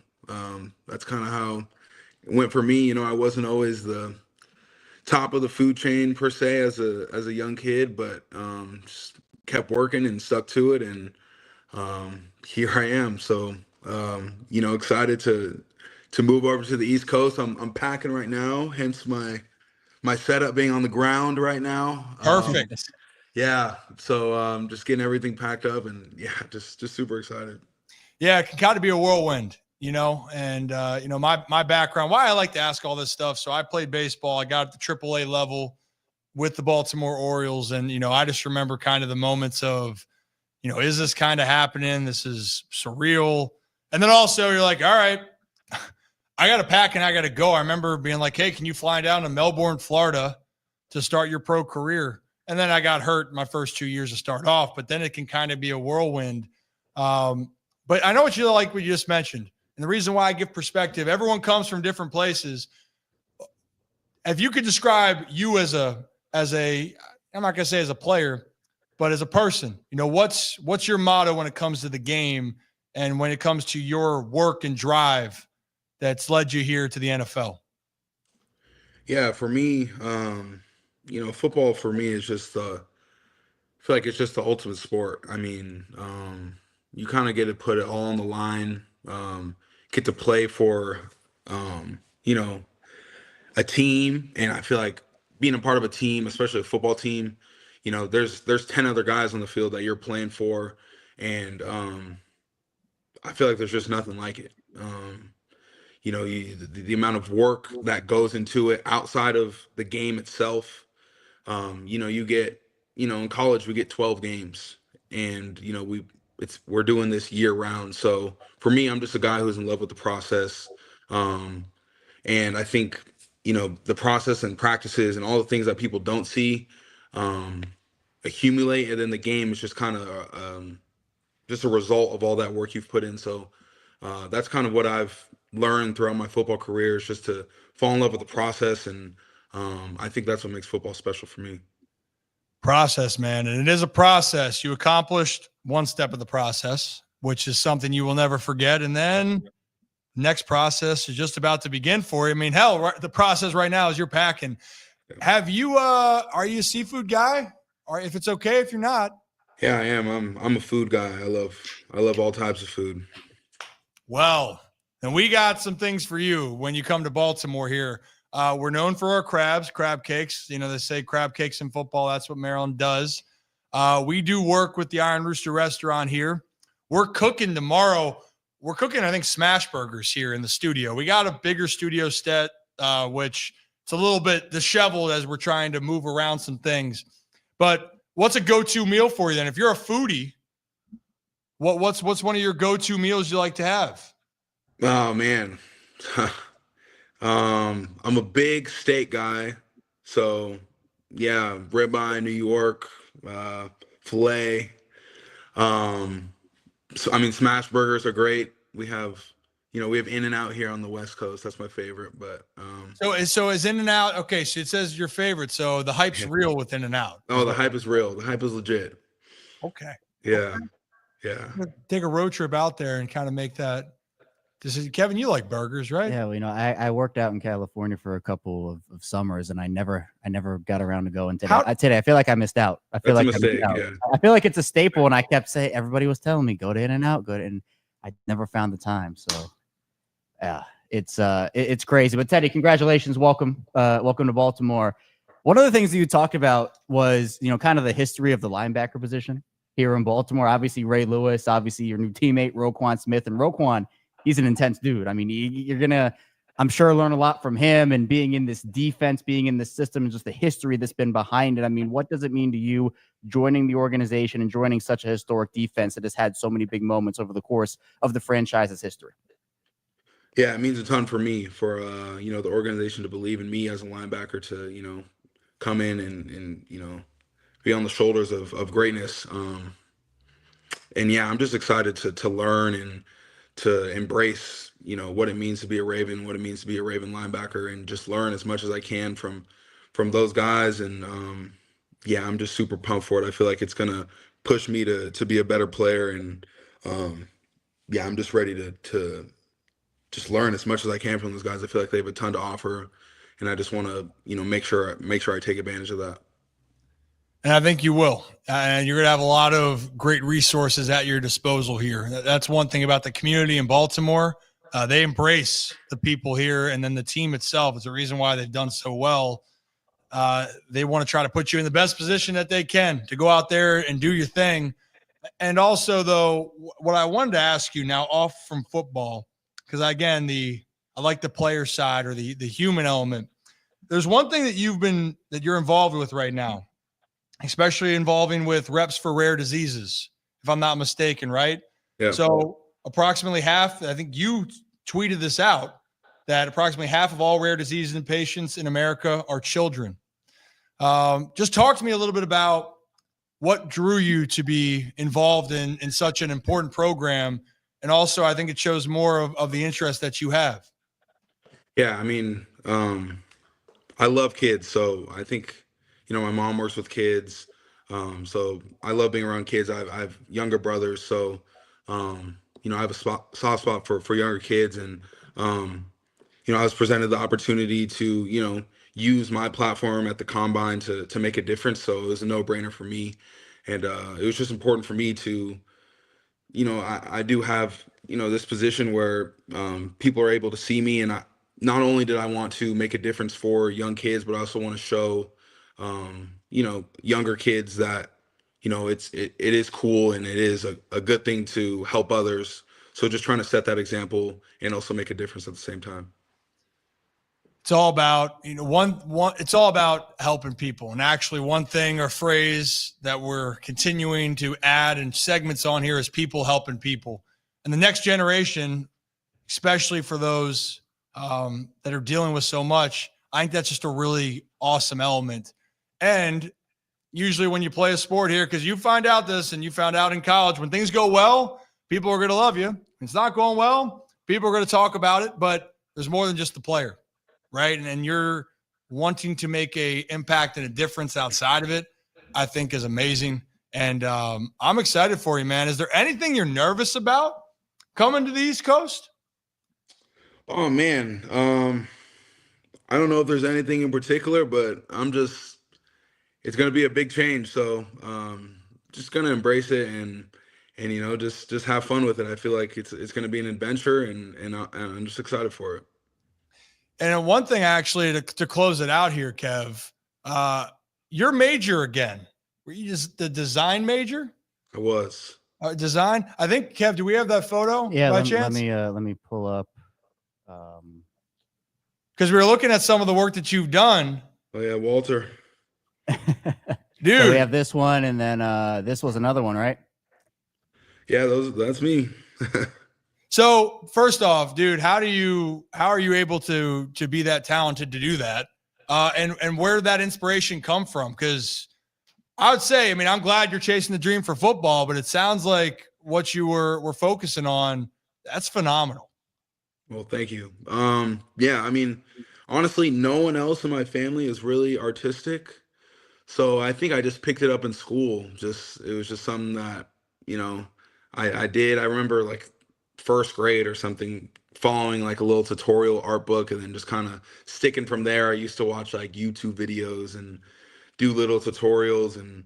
that's kind of how it went for me. You know, I wasn't always the top of the food chain per se as a young kid, but just kept working and stuck to it, and here I am. So you know, excited to move over to the East Coast. I'm packing right now, hence my setup being on the ground right now. Perfect. Yeah, so just getting everything packed up, and yeah, just super excited. Yeah, it can kind of be a whirlwind, you know, and you know, my background, why I like to ask all this stuff. So I played baseball. I got at the AAA level with the Baltimore Orioles, and you know, I just remember kind of the moments of, you know, is this kind of happening? This is surreal. And then also you're like, all right, I got to pack and I got to go. I remember being like, hey, can you fly down to Melbourne, Florida to start your pro career? And then I got hurt my first 2 years to start off, but then it can kind of be a whirlwind. But I know what you like, what you just mentioned. And the reason why I give perspective, everyone comes from different places. If you could describe you as a, I'm not going to say as a player, but as a person, you know, what's your motto when it comes to the game and when it comes to your work and drive that's led you here to the NFL? Yeah, for me, you know, football for me is just I feel like it's just the ultimate sport. I mean, you kind of get to put it all on the line, get to play for, you know, a team. And I feel like being a part of a team, especially a football team, you know, there's 10 other guys on the field that you're playing for. And I feel like there's just nothing like it. You know, the amount of work that goes into it outside of the game itself. You know, you get, you know, in college we get 12 games, and you know we're doing this year round. So for me, I'm just a guy who's in love with the process, and I think, you know, the process and practices and all the things that people don't see accumulate, and then the game is just kind of just a result of all that work you've put in. So that's kind of what I've learned throughout my football career, is just to fall in love with the process, and I think that's what makes football special for me. Process, man. And it is a process. You accomplished one step of the process, which is something you will never forget. And then next process is just about to begin for you. I mean, hell, the process right now is you're packing. Have you, are you a seafood guy? Or if it's okay, if you're not? Yeah, I am. I'm a food guy. I love all types of food. Well, and we got some things for you when you come to Baltimore here. We're known for our crab cakes. You know, they say crab cakes in football. That's what Maryland does. We do work with the Iron Rooster restaurant here. We're cooking tomorrow. We're cooking, I think, smash burgers here in the studio. We got a bigger studio set, which it's a little bit disheveled as we're trying to move around some things. But what's a go-to meal for you then? If you're a foodie, what's one of your go-to meals you like to have? Oh man. I'm a big steak guy. So yeah, ribeye, New York, filet. So I mean, smash burgers are great. We have In-N-Out here on the West Coast. That's my favorite. But so is In-N-Out, okay, so it says your favorite. So the hype's real with In-N-Out. Oh, the hype is real. The hype is legit. Okay. Yeah. Yeah. Take a road trip out there and kind of make that. Kevin, you like burgers, right? Yeah, well, you know, I worked out in California for a couple of summers, and I never got around to going today. Today I feel like I missed out. I feel like I feel like it's a staple, and I kept saying, everybody was telling me go to In-N-Out, and I never found the time. So yeah, it's crazy. But Teddy, congratulations, welcome to Baltimore. One of the things that you talked about was, you know, kind of the history of the linebacker position here in Baltimore. Obviously Ray Lewis, obviously your new teammate Roquan Smith, and Roquan, he's an intense dude. I mean, you're going to, I'm sure, learn a lot from him, and being in this defense, being in this system, and just the history that's been behind it. I mean, what does it mean to you joining the organization and joining such a historic defense that has had so many big moments over the course of the franchise's history? Yeah, it means a ton for me, for, you know, the organization to believe in me as a linebacker, to, you know, come in and you know, be on the shoulders of greatness. And yeah, I'm just excited to learn and to embrace, you know, what it means to be a Raven, what it means to be a Raven linebacker, and just learn as much as I can from those guys. And yeah, I'm just super pumped for it. I feel like it's gonna pushed me to be a better player. And yeah, I'm just ready to just learn as much as I can from those guys. I feel like they have a ton to offer, and I just want to, make sure I take advantage of that. And I think you will. And you're going to have a lot of great resources at your disposal here. That's one thing about the community in Baltimore. They embrace the people here, and then the team itself is the reason why they've done so well. They want to try to put you in the best position that they can to go out there and do your thing. And also, though, what I wanted to ask you now off from football, because, again, I like the player side or the human element. There's one thing that you're involved with right now, especially involving with Reps for Rare Diseases, if I'm not mistaken, right? Yeah. So approximately half, I think you tweeted this out, that approximately half of all rare diseases in patients in America are children. Just talk to me a little bit about what drew you to be involved in such an important program. And also, I think it shows more of the interest that you have. Yeah, I mean, I love kids. So I think, my mom works with kids. So I love being around kids. I have younger brothers. So, I have a soft spot for younger kids. And, I was presented the opportunity to, use my platform at the combine to make a difference. So it was a no-brainer for me. And it was just important for me to, I do have, this position where people are able to see me. And not only did I want to make a difference for young kids, but I also want to show, younger kids that, it is cool and it is a good thing to help others. So just trying to set that example and also make a difference at the same time. It's all about, it's all about helping people. And actually one thing or phrase that we're continuing to add in segments on here is people helping people. And the next generation, especially for those that are dealing with so much, I think that's just a really awesome element. And usually when you play a sport here, because you find out this and you found out in college, when things go well, people are going to love you. When it's not going well, people are going to talk about it, but there's more than just the player. Right. And you're wanting to make a impact and a difference outside of it, I think is amazing. And I'm excited for you, man. Is there anything you're nervous about coming to the East Coast? Oh, man. I don't know if there's anything in particular, but it's going to be a big change. So just going to embrace it and just have fun with it. I feel like it's going to be an adventure and I'm just excited for it. And one thing actually to close it out here, Kev, your major again, were you just the design major? I was. Design. I think, Kev, do we have that photo? Yeah, by chance? let me pull up. Because we were looking at some of the work that you've done. Oh yeah, Walter. Dude, so we have this one, and then this was another one, right? Yeah, that's me. So first off, dude, how are you able to be that talented to do that? And where did that inspiration come from? Because I would say, I'm glad you're chasing the dream for football, but it sounds like what you were focusing on, that's phenomenal. Well, thank you. Yeah, honestly, no one else in my family is really artistic. So I think I just picked it up in school. It was just something that, I did. I remember like first grade or something, following like a little tutorial art book and then just kind of sticking from there. I used to watch like YouTube videos and do little tutorials and,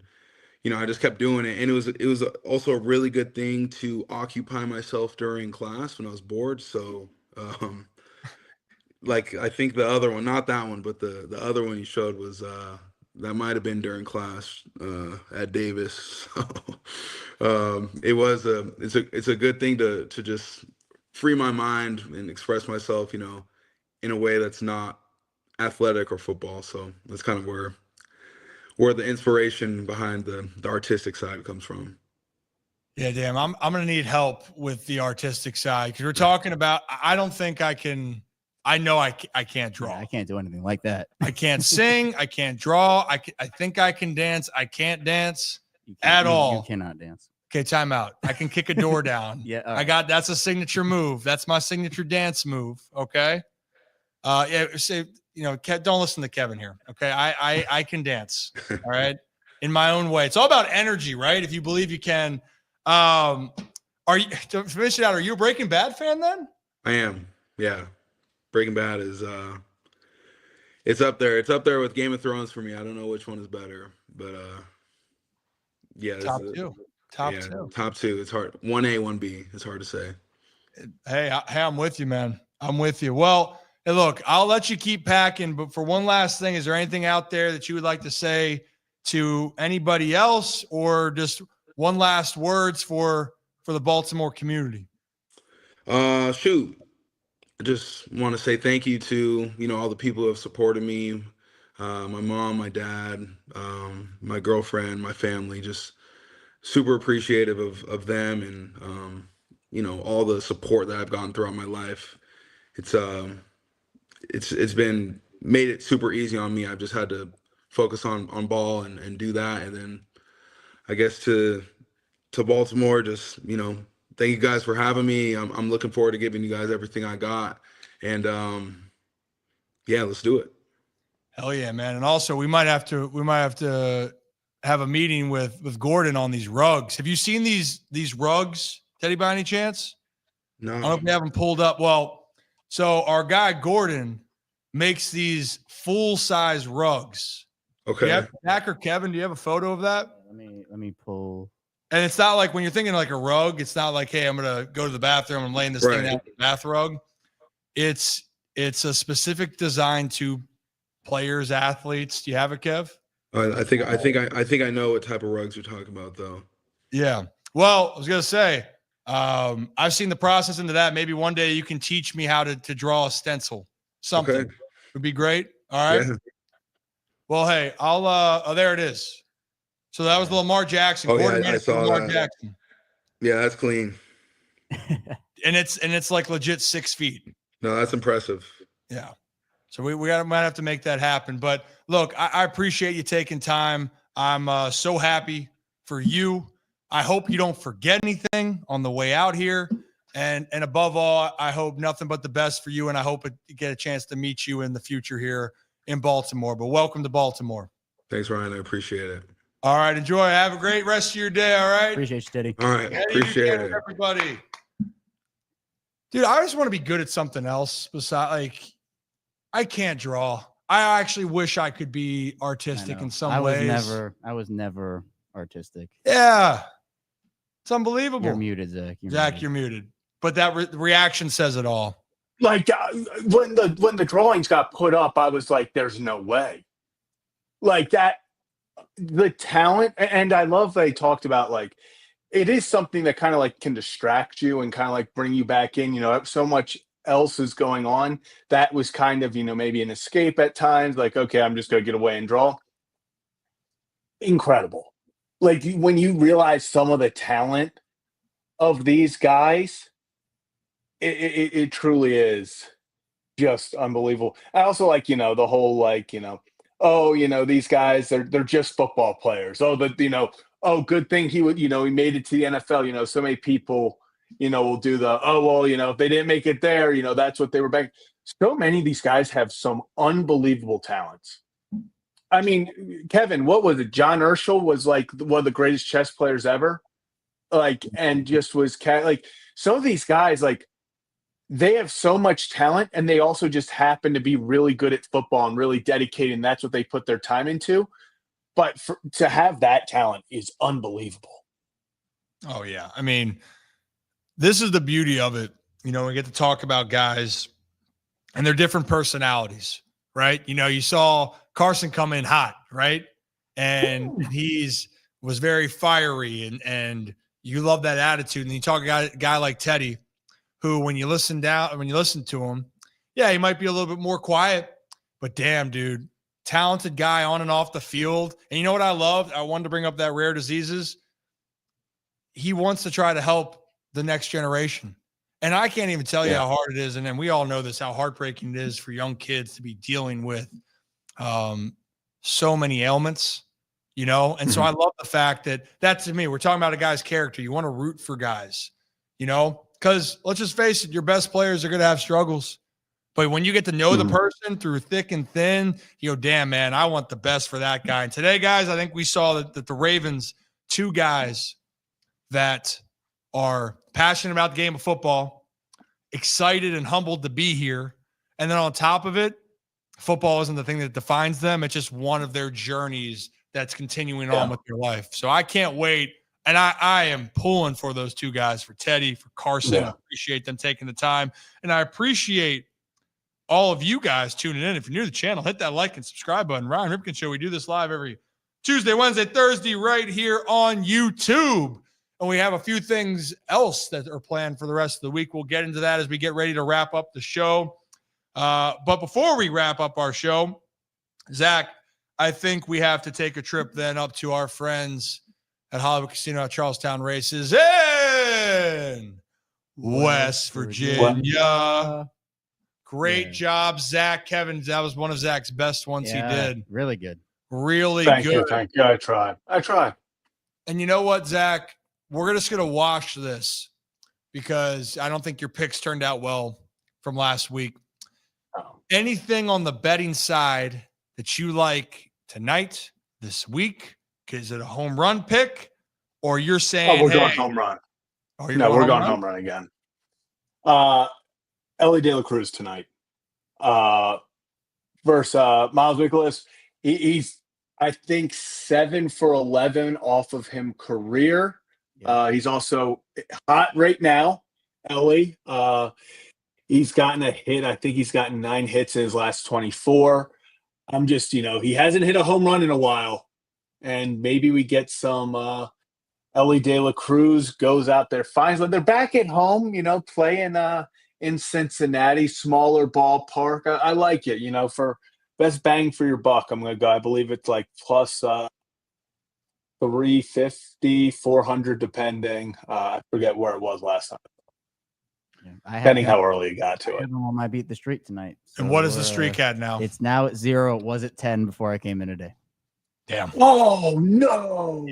I just kept doing it. And it was also a really good thing to occupy myself during class when I was bored. So, like, I think the other one, not that one, but the other one you showed was, that might've been during class, at Davis. So, it's a good thing to just free my mind and express myself, in a way that's not athletic or football. So that's kind of where the inspiration behind the artistic side comes from. Yeah, damn. I'm going to need help with the artistic side because we're talking about, I don't think I can, I know I can't draw. Yeah, I can't do anything like that. I can't sing. I can't draw. I think I can dance. I can't dance at all. You cannot dance. Okay, time out. I can kick a door down. Yeah. Right. That's a signature move. That's my signature dance move. Okay. Yeah. Say, don't listen to Kevin here. Okay. I can dance. All right. in my own way. It's all about energy, right? If you believe you can. Are you, to finish it out, are you a Breaking Bad fan then? I am. Yeah. Breaking Bad is it's up there. It's up there with Game of Thrones for me. I don't know which one is better, but yeah, Top two. Top two. Top two. It's hard. 1A, 1B. It's hard to say. Hey, I'm with you, man. I'm with you. Well, hey, look, I'll let you keep packing, but for one last thing, is there anything out there that you would like to say to anybody else, or just one last words for the Baltimore community? Shoot. I just want to say thank you to, all the people who have supported me. My mom, my dad, my girlfriend, my family, just super appreciative of them and, all the support that I've gotten throughout my life. It's been made it super easy on me. I've just had to focus on ball and do that. And then I guess to Baltimore, just, thank you guys for having me. I'm looking forward to giving you guys everything I got. And yeah, let's do it. Hell yeah, man. And also we might have to have a meeting with Gordon on these rugs. Have you seen these rugs, Teddy, by any chance? No. I don't know if we have them pulled up. Well, so our guy Gordon makes these full-size rugs. Okay. Zach or Kevin, do you have a photo of that? Let me pull. And it's not like when you're thinking like a rug, it's not like, hey, I'm gonna go to the bathroom and laying this thing down, bath rug. It's a specific design to players, athletes. Do you have it, Kev? I think I know what type of rugs you're talking about, though. Yeah. Well, I was gonna say, I've seen the process into that. Maybe one day you can teach me how to draw a stencil. Something would be great. All right. Yeah. Well, hey, I'll. There it is. So that was the Lamar Jackson. Oh, yeah, I saw Lamar that. Jackson. Yeah, that's clean. and it's like legit 6 feet. No, that's impressive. Yeah. So we might have to make that happen. But look, I appreciate you taking time. I'm so happy for you. I hope you don't forget anything on the way out here. And above all, I hope nothing but the best for you. And I hope to get a chance to meet you in the future here in Baltimore. But welcome to Baltimore. Thanks, Ryan. I appreciate it. All right. Enjoy. Have a great rest of your day. All right. Appreciate you, Teddy. All right. Appreciate it. Everybody. Dude, I just want to be good at something else besides, like, I can't draw. I actually wish I could be artistic in some ways. I was never artistic. Yeah. It's unbelievable. You're muted, Zach. You're muted. But that reaction says it all. Like when the drawings got put up, I was like, there's no way. Like that, the talent, and I love they talked about, like, it is something that kind of like can distract you and kind of like bring you back in, so much else is going on. That was kind of, maybe an escape at times. Like, okay, I'm just going to get away and draw. Incredible. Like when you realize some of the talent of these guys, it truly is just unbelievable. I also like, the whole, like, these guys, they're just football players. Good thing he would, he made it to the NFL. So many people, will do if they didn't make it there, that's what they were back. So many of these guys have some unbelievable talents. I mean, Kevin, what was it? John Urschel was like one of the greatest chess players ever. Like, and just was like, some of these guys, like, they have so much talent and they also just happen to be really good at football and really dedicated. And that's what they put their time into. But to have that talent is unbelievable. Oh, yeah. I mean, this is the beauty of it. We get to talk about guys and their different personalities, right? You saw Carson come in hot, right? And was very fiery and you love that attitude. And you talk about a guy like Teddy, who when you listen to him, yeah, he might be a little bit more quiet, but damn, dude, talented guy on and off the field. And you know what I loved? I wanted to bring up that rare diseases. He wants to try to help the next generation. And I can't even tell you how hard it is. And then we all know this, how heartbreaking it is for young kids to be dealing with so many ailments, And so I love the fact that to me, we're talking about a guy's character. You want to root for guys, because let's just face it, your best players are going to have struggles. But when you get to know the person through thick and thin, you go, damn, man, I want the best for that guy. And today, guys, I think we saw that the Ravens, two guys that are passionate about the game of football, excited and humbled to be here. And then on top of it, football isn't the thing that defines them. It's just one of their journeys that's continuing on with their life. So I can't wait. And I am pulling for those two guys, for Teddy, for Carson. I appreciate them taking the time. And I appreciate all of you guys tuning in. If you're new to the channel, hit that like and subscribe button. Ryan Ripken Show. We do this live every Tuesday, Wednesday, Thursday right here on YouTube. And we have a few things else that are planned for the rest of the week. We'll get into that as we get ready to wrap up the show. But before we wrap up our show, Zach, I think we have to take a trip then up to our friends at Hollywood Casino at Charlestown Races in West Virginia. Great job, Zach. Kevin, that was one of Zach's best ones he did. Really good. Really Thank good. you. Thank you. I tried. And you know what, Zach? We're just going to wash this because I don't think your picks turned out well from last week. Anything on the betting side that you like tonight, this week? Is it a home run pick? Or you're saying, we're going home run. We're going home run again. Ellie De La Cruz tonight versus Miles Mikolas. He's, I think, 7 for 11 off of him career. He's also hot right now, Ellie. He's gotten a hit. I think he's gotten 9 hits in his last 24. I'm just, he hasn't hit a home run in a while. And maybe we get some Ellie De La Cruz goes out there, finds them. They're back at home, playing in Cincinnati, smaller ballpark. I like it, for best bang for your buck. I'm going to go. I believe it's like plus 350, 400, depending. I forget where it was last time. Depending how early you got to it. Everyone might beat the streak tonight. So and what is the streak at now? It's now at 0. It was at 10 before I came in today. Damn. Oh, no.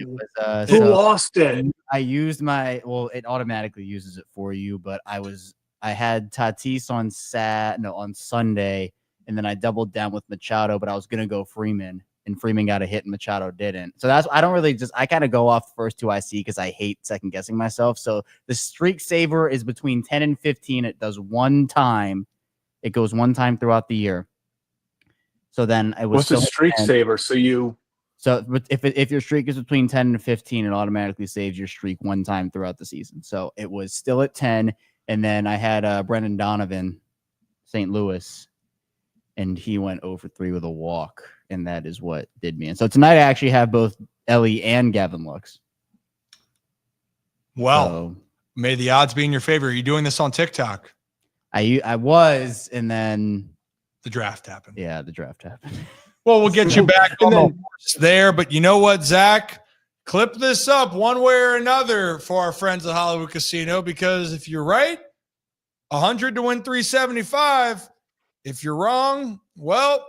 Who lost it? I used it automatically uses it for you, but I had Tatis on Sunday, and then I doubled down with Machado, but I was going to go Freeman, and Freeman got a hit and Machado didn't. So I kind of go off the first two I see because I hate second guessing myself. So the streak saver is between 10 and 15. It does one time. It goes one time throughout the year. So then it was. What's a streak saver? So if your streak is between 10 and 15, it automatically saves your streak one time throughout the season. So it was still at 10. And then I had Brendan Donovan, St. Louis, and he went 0-for-3 with a walk. And that is what did me. And so tonight I actually have both Ellie and Gavin Lux. Well, may the odds be in your favor. Are you doing this on TikTok? I was, and then the draft happened. Yeah, the draft happened. Well, we'll get you back on the horse there. But you know what, Zach? Clip this up one way or another for our friends at Hollywood Casino, because if you're right, 100 to win 375. If you're wrong, well,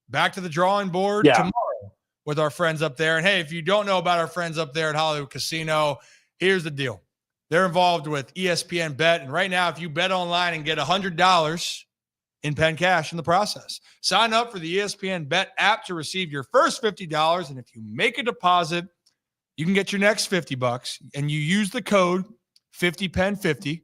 back to the drawing board tomorrow with our friends up there. And hey, if you don't know about our friends up there at Hollywood Casino, here's the deal. They're involved with ESPN Bet. And right now, if you bet online and get $100 in pen cash in the process, sign up for the ESPN Bet app to receive your first $50. And if you make a deposit, you can get your next $50 and you use the code 50pen50.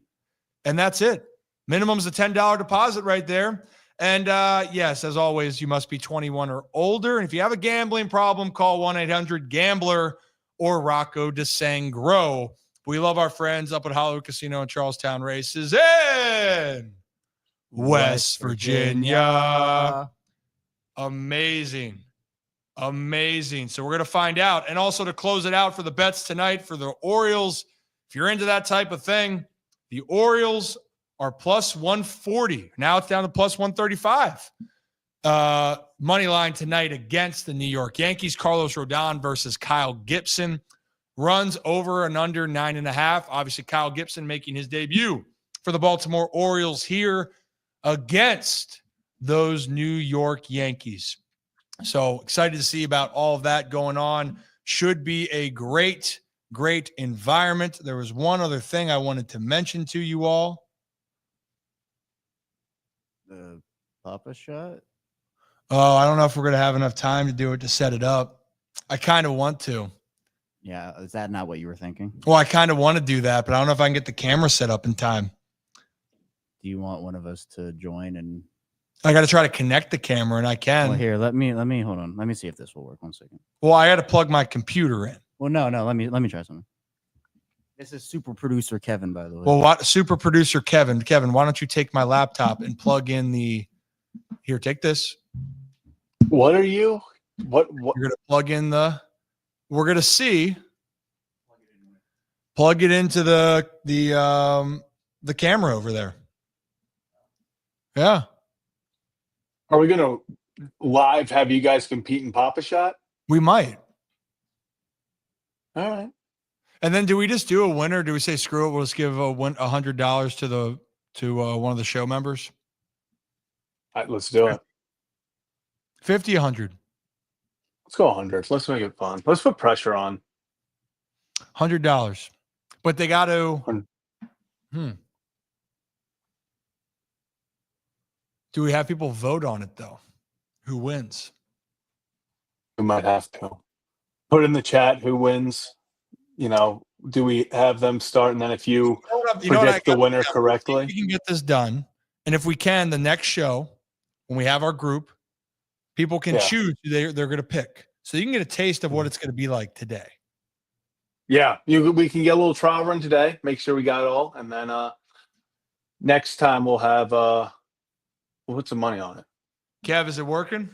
And that's it. Minimum is a $10 deposit right there. And yes, as always, you must be 21 or older. And if you have a gambling problem, call 1-800-GAMBLER or Rocco DeSangro. We love our friends up at Hollywood Casino and Charlestown Races in West Virginia. Amazing. So we're going to find out. And also to close it out for the bets tonight for the Orioles, if you're into that type of thing, the Orioles are plus 140. Now it's down to plus 135. Money line tonight against the New York Yankees. Carlos Rodon versus Kyle Gibson. Runs over and under 9.5. Obviously, Kyle Gibson making his debut for the Baltimore Orioles here against those New York Yankees. So excited to see about all of that going on. Should be a great environment. There was one other thing I wanted to mention to you all. Papa shot? Oh, I don't know if we're gonna have enough time to do it to set it up. I kind of want to. Yeah, is that not what you were thinking? Well, I kind of want to do that, but I don't know if I can get the camera set up in time. Do you want one of us to join? And I got to try to connect the camera, and I can. well, here, let me hold on. Let me see if this will work. 1 second. Well, I got to plug my computer in. Well, no, let me try something. This is super producer Kevin, by the way. Well, what super producer Kevin? Kevin, why don't you take my laptop and plug in the? Here, take this. What are you? What? You're gonna plug in the. We're gonna see. Plug it into the camera over there. Yeah. Are we gonna live have you guys compete in Papa Shot? We might. All right. And then do we just do a winner? Do we say screw it? We'll just give $100 to one of the show members. All right, let's do it. 50, 100. Let's go 100. Let's make it fun. Let's put pressure on. $100. But they got to. Do we have people vote on it though? Who wins? We might have to put in the chat who wins. You know, do we have them start? And then if you predict the winner correctly, we can get this done. And if we can, the next show, when we have our group, people can choose who they're going to pick. So you can get a taste of what it's going to be like today. Yeah, we can get a little trial run today. Make sure we got it all. And then next time we'll have we'll put some money on it. Kev, is it working?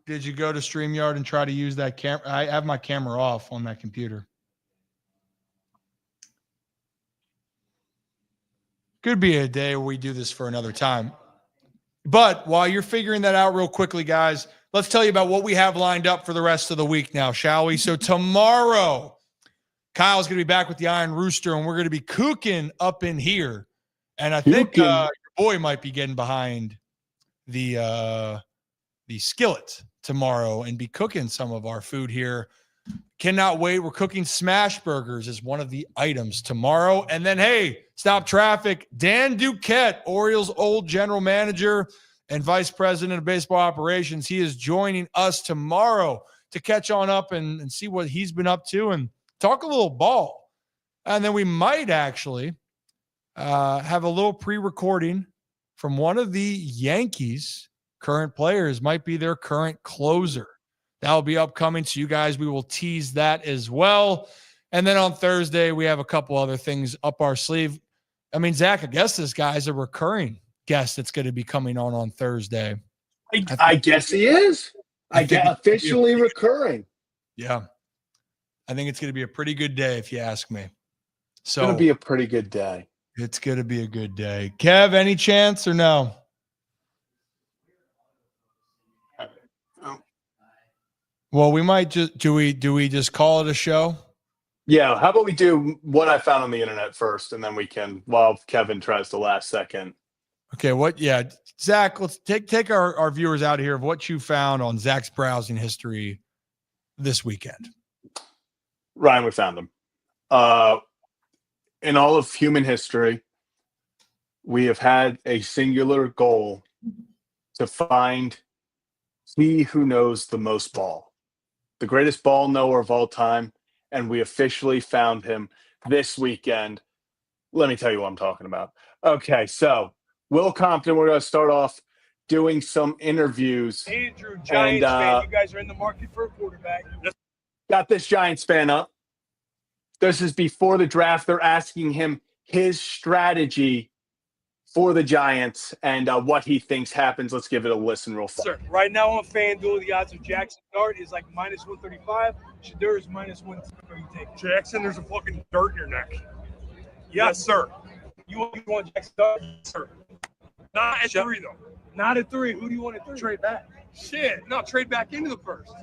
Did you go to StreamYard and try to use that camera? I have my camera off on that computer. Could be a day where we do this for another time. But while you're figuring that out real quickly, guys, let's tell you about what we have lined up for the rest of the week now, shall we? So tomorrow, Kyle's going to be back with the Iron Rooster, and we're going to be cooking up in here. And I think your boy might be getting behind the skillet tomorrow and be cooking some of our food here. Cannot wait. We're cooking smash burgers as one of the items tomorrow. And then, hey, stop traffic. Dan Duquette, Orioles' old general manager and vice president of baseball operations, he is joining us tomorrow to catch on up and see what he's been up to and talk a little ball. And then we might actually have a little pre-recording from one of the Yankees' current players, might be their current closer. That will be upcoming. So you guys, we will tease that as well. And then on Thursday, we have a couple other things up our sleeve. I mean, Zach, I guess this guy's a recurring guest that's going to be coming on Thursday. I guess he is. I get officially recurring. Yeah. I think it's going to be a pretty good day if you ask me. So it's going to be a pretty good day. It's going to be a good day. Kev, any chance or no? Well, we might just do we just call it a show? Yeah. How about we do what I found on the internet first, and then we can, while Kevin tries the last second. Okay. What? Yeah, Zach. Let's take our viewers out of here of what you found on Zach's browsing history this weekend. Ryan, we found them. In all of human history, we have had a singular goal to find he who knows the most ball, the greatest ball knower of all time, and we officially found him this weekend. Let me tell you what I'm talking about. Okay, so Will Compton, we're going to start off doing some interviews. Andrew, Giants fan, you guys are in the market for a quarterback. Got this Giants fan up. This is before the draft. They're asking him his strategy for the Giants and what he thinks happens. Let's give it a listen real fast. Sir, right now on FanDuel, the odds of Jackson Dart is like minus 135. Shadur is minus 130. You take Jackson, there's a fucking dirt in your neck. Yes, sir. You want Jackson Dart? Yes, sir. Not at 3, though. Not at 3. Who do you want at 3? Trade back. Shit. No, trade back into the first.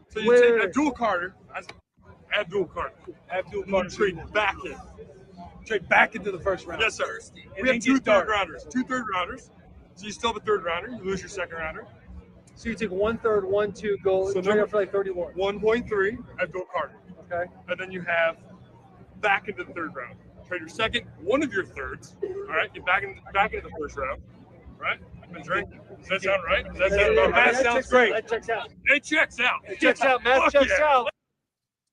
So you take Abdul Carter. Abdul Carter. Abdul Carter. Trade back in. Trade back into the first round. Yes, sir. And We have then 2 get Dart. third-rounders. 2 third-rounders. So you still have a third-rounder. You lose your second-rounder. So you take 1/3, 1/2, go So trade up for like 31. 1.3, Abdul Carter. Okay. And then you have back into the third round. trade your second, one of your thirds. All right, get back into the first round. Right? I've been drinking. Does that sound right? Does that sound about right? That sounds great. That checks out. It checks out. It checks out. Matt checks out.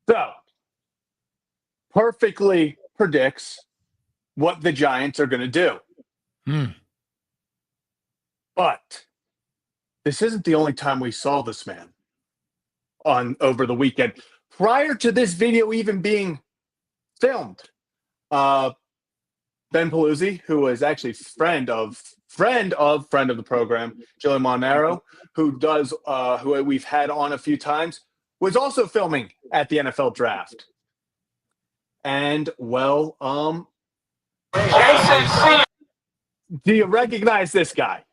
So, perfectly predicts what the Giants are going to do. But this isn't the only time we saw this man over the weekend. Prior to this video even being filmed, Ben Paluzzi, who is actually friend of the program, Joey Monero, who we've had on a few times, was also filming at the NFL draft. And well, do you recognize this guy?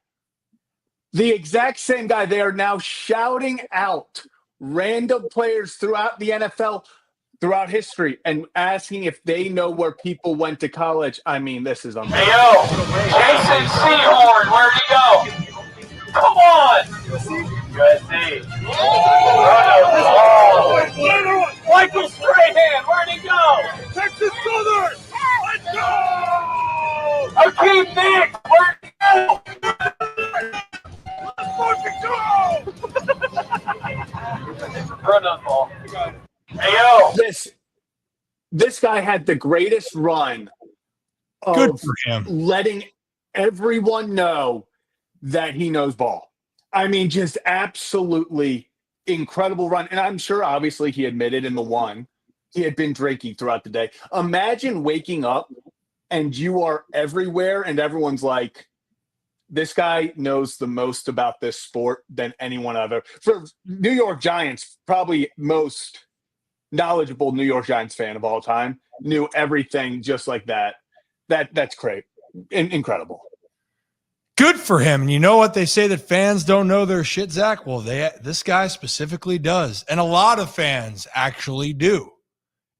The exact same guy. They are now shouting out random players throughout the NFL, throughout history, and asking if they know where people went to college. I mean, this is unbelievable. Hey, yo, Jason Sehorn, where'd he go? Come on! USC. Oh, Michael Strahan, where'd he go? Texas Southern. Let's go! Akeem Nicks, where'd he go? Let's fucking go! Run on ball. Hey, yo. This guy had the greatest run of Good for him. letting everyone know that he knows ball. I mean, just absolutely incredible run. And I'm sure, obviously, he admitted in the one, he had been drinking throughout the day. Imagine waking up and you are everywhere and everyone's like, this guy knows the most about this sport than anyone I've ever. For New York Giants, probably most knowledgeable New York Giants fan of all time, knew everything just like that. That's great. Incredible. Good for him. And you know what they say, that fans don't know their shit, Zach? Well, this guy specifically does. And a lot of fans actually do.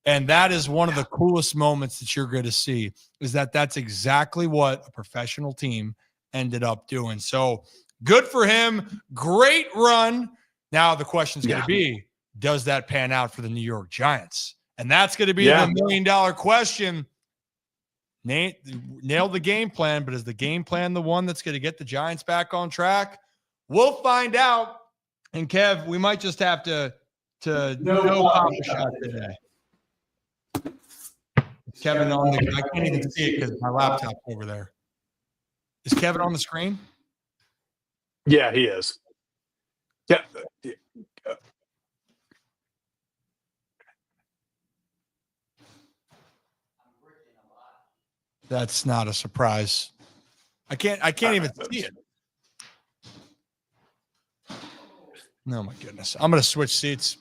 And that is one of the coolest moments that you're going to see, is that's exactly what a professional team ended up doing. So good for him. Great run. Now the question is going to be, does that pan out for the New York Giants? And that's going to be the $1 million question. Nate nailed the game plan, but is the game plan the one that's going to get the Giants back on track? We'll find out. And Kev, we might just have to no pop a shot today. Kevin on the, I can't even see it because my laptop's over there. Is Kevin on the screen? Yeah, he is. Yeah. That's not a surprise. I can't even see it. Oh my goodness. I'm gonna switch seats.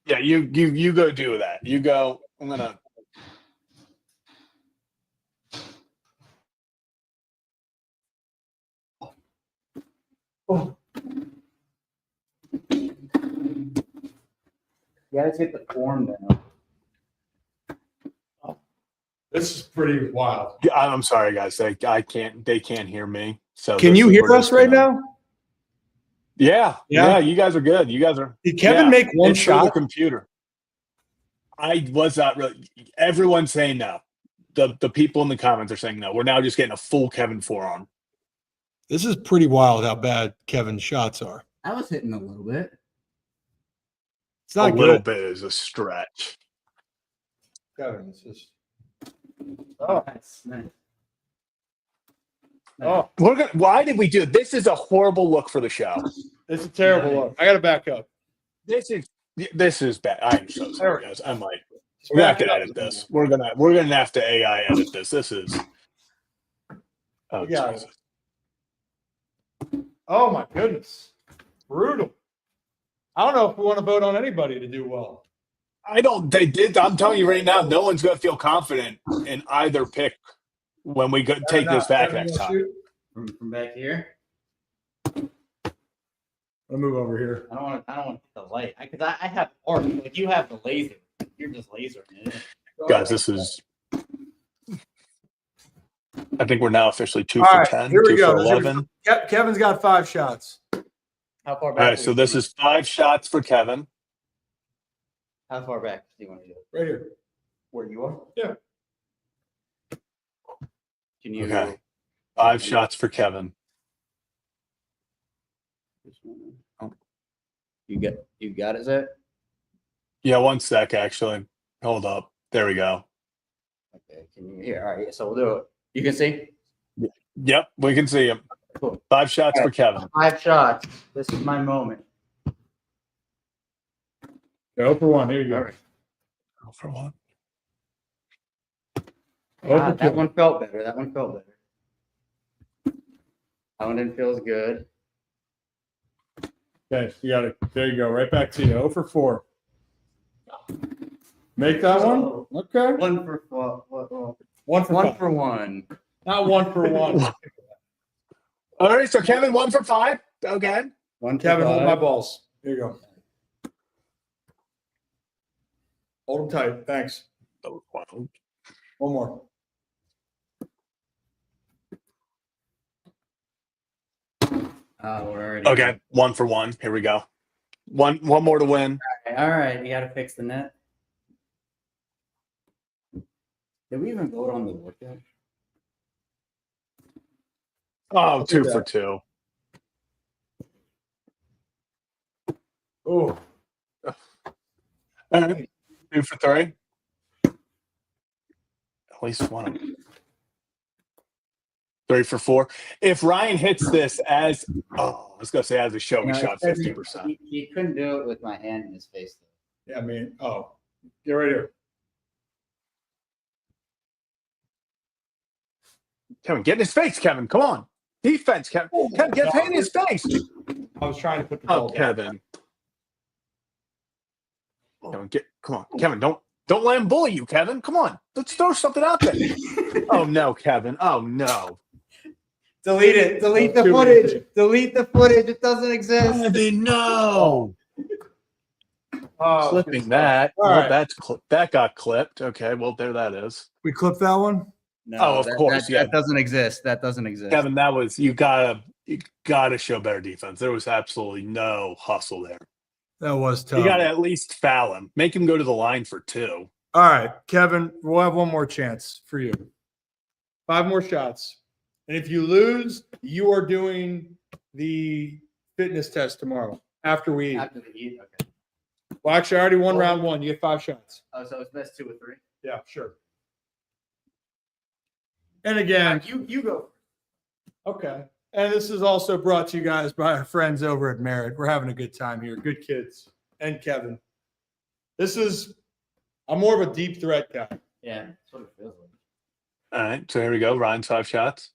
Yeah, you go do that. You go. I'm gonna. Oh. You gotta take the form down. This is pretty wild. I'm sorry, guys. They can't hear me. So can you hear us right now? Yeah. You guys are good. You guys are. Did Kevin make one shot? The computer. I was not really. Everyone's saying no. The people in the comments are saying no. We're now just getting a full Kevin forearm. This is pretty wild how bad Kevin's shots are. I was hitting a little bit. It's not a little bit is a stretch. Kevin, it's just. Oh, that's nice. Oh, Why did we do it? This is a horrible look for the show. it's a terrible look. I got to back up. This is bad. I'm so sorry, guys. I'm like, we're gonna have to edit this. We're gonna have to AI edit this. This is. Oh, Jesus. Oh my goodness, brutal. I don't know if we want to vote on anybody to do well. They did. I'm telling you right now, no one's going to feel confident in either pick when we take this back next time. From back here. I'll move over here. I don't want to hit the light because I have art. Like you have the laser. You're just lasering it. Guys, this is. I think we're now officially 2 for 10. Here we 2 go. for 11. Kevin's got 5 shots. How far back? All right, so this is 5 shots for Kevin. How far back do you want to do it? Right here. Where you are? Yeah. Can you? Okay. 5 shots for Kevin. You got it, Zach? Yeah, 1 sec, actually. Hold up. There we go. Okay. Can you? Here. All right. So we'll do it. You can see. Yep, we can see him. Cool. 5 shots for Kevin. 5 shots. This is my moment. Go for 1. Here you go. All right. Go for 1. That one felt better. That one felt better. That one didn't feel as good. Okay, you got it. There you go. Right back to you. 0 for 4. Make that one. Okay. 1 for 4. 1 for 1 5. for 1. Not 1 for 1. All right, so Kevin, 1 for 5. Okay. 1 for Kevin, 5. hold my balls. Here you go. Hold them tight. Thanks. One more. We're already Okay, 1 for 1. Here we go. One more to win. All right. You got to fix the net. Did we even vote on the workout? Oh, 2 for 2. Oh, All right. 2 for 3. At least one of them. 3 for 4. If Ryan hits this as, I was going to say as a show, we shot 50%. He couldn't do it with my hand in his face, though. yeah, get right here. Kevin, get in his face, Kevin. Come on. Defense, Kevin. Kevin, get his hand in his face. I was trying to put the Oh, ball down. Kevin. Kevin, come on. Kevin, don't let him bully you, Kevin. Come on. Let's throw something out there. Oh, no, Kevin. Oh, no. Delete it. Delete the Too footage. easy. Delete the footage. It doesn't exist. Kevin, no. Oh, Clipping that. All Well, right. that got clipped. Okay, well, there that is. We clipped that one? No, Oh, of course, yeah. That doesn't exist. That doesn't exist. Kevin, that was you gotta show better defense. There was absolutely no hustle there. That was tough. You gotta at least foul him. Make him go to the line for 2. All right, Kevin, we'll have one more chance for you. 5 more shots. And if you lose, you are doing the fitness test tomorrow after we eat. After the eat. Okay. Well, actually, I already won round 1. You get 5 shots. Oh, so it's best 2 or 3. Yeah, sure. And again, You go. okay. And this is also brought to you guys by our friends over at Merit. We're having a good time here. Good kids. And Kevin. I'm more of a deep threat guy. Yeah, that's what it feels like. All right, so here we go. Ryan's 5 shots.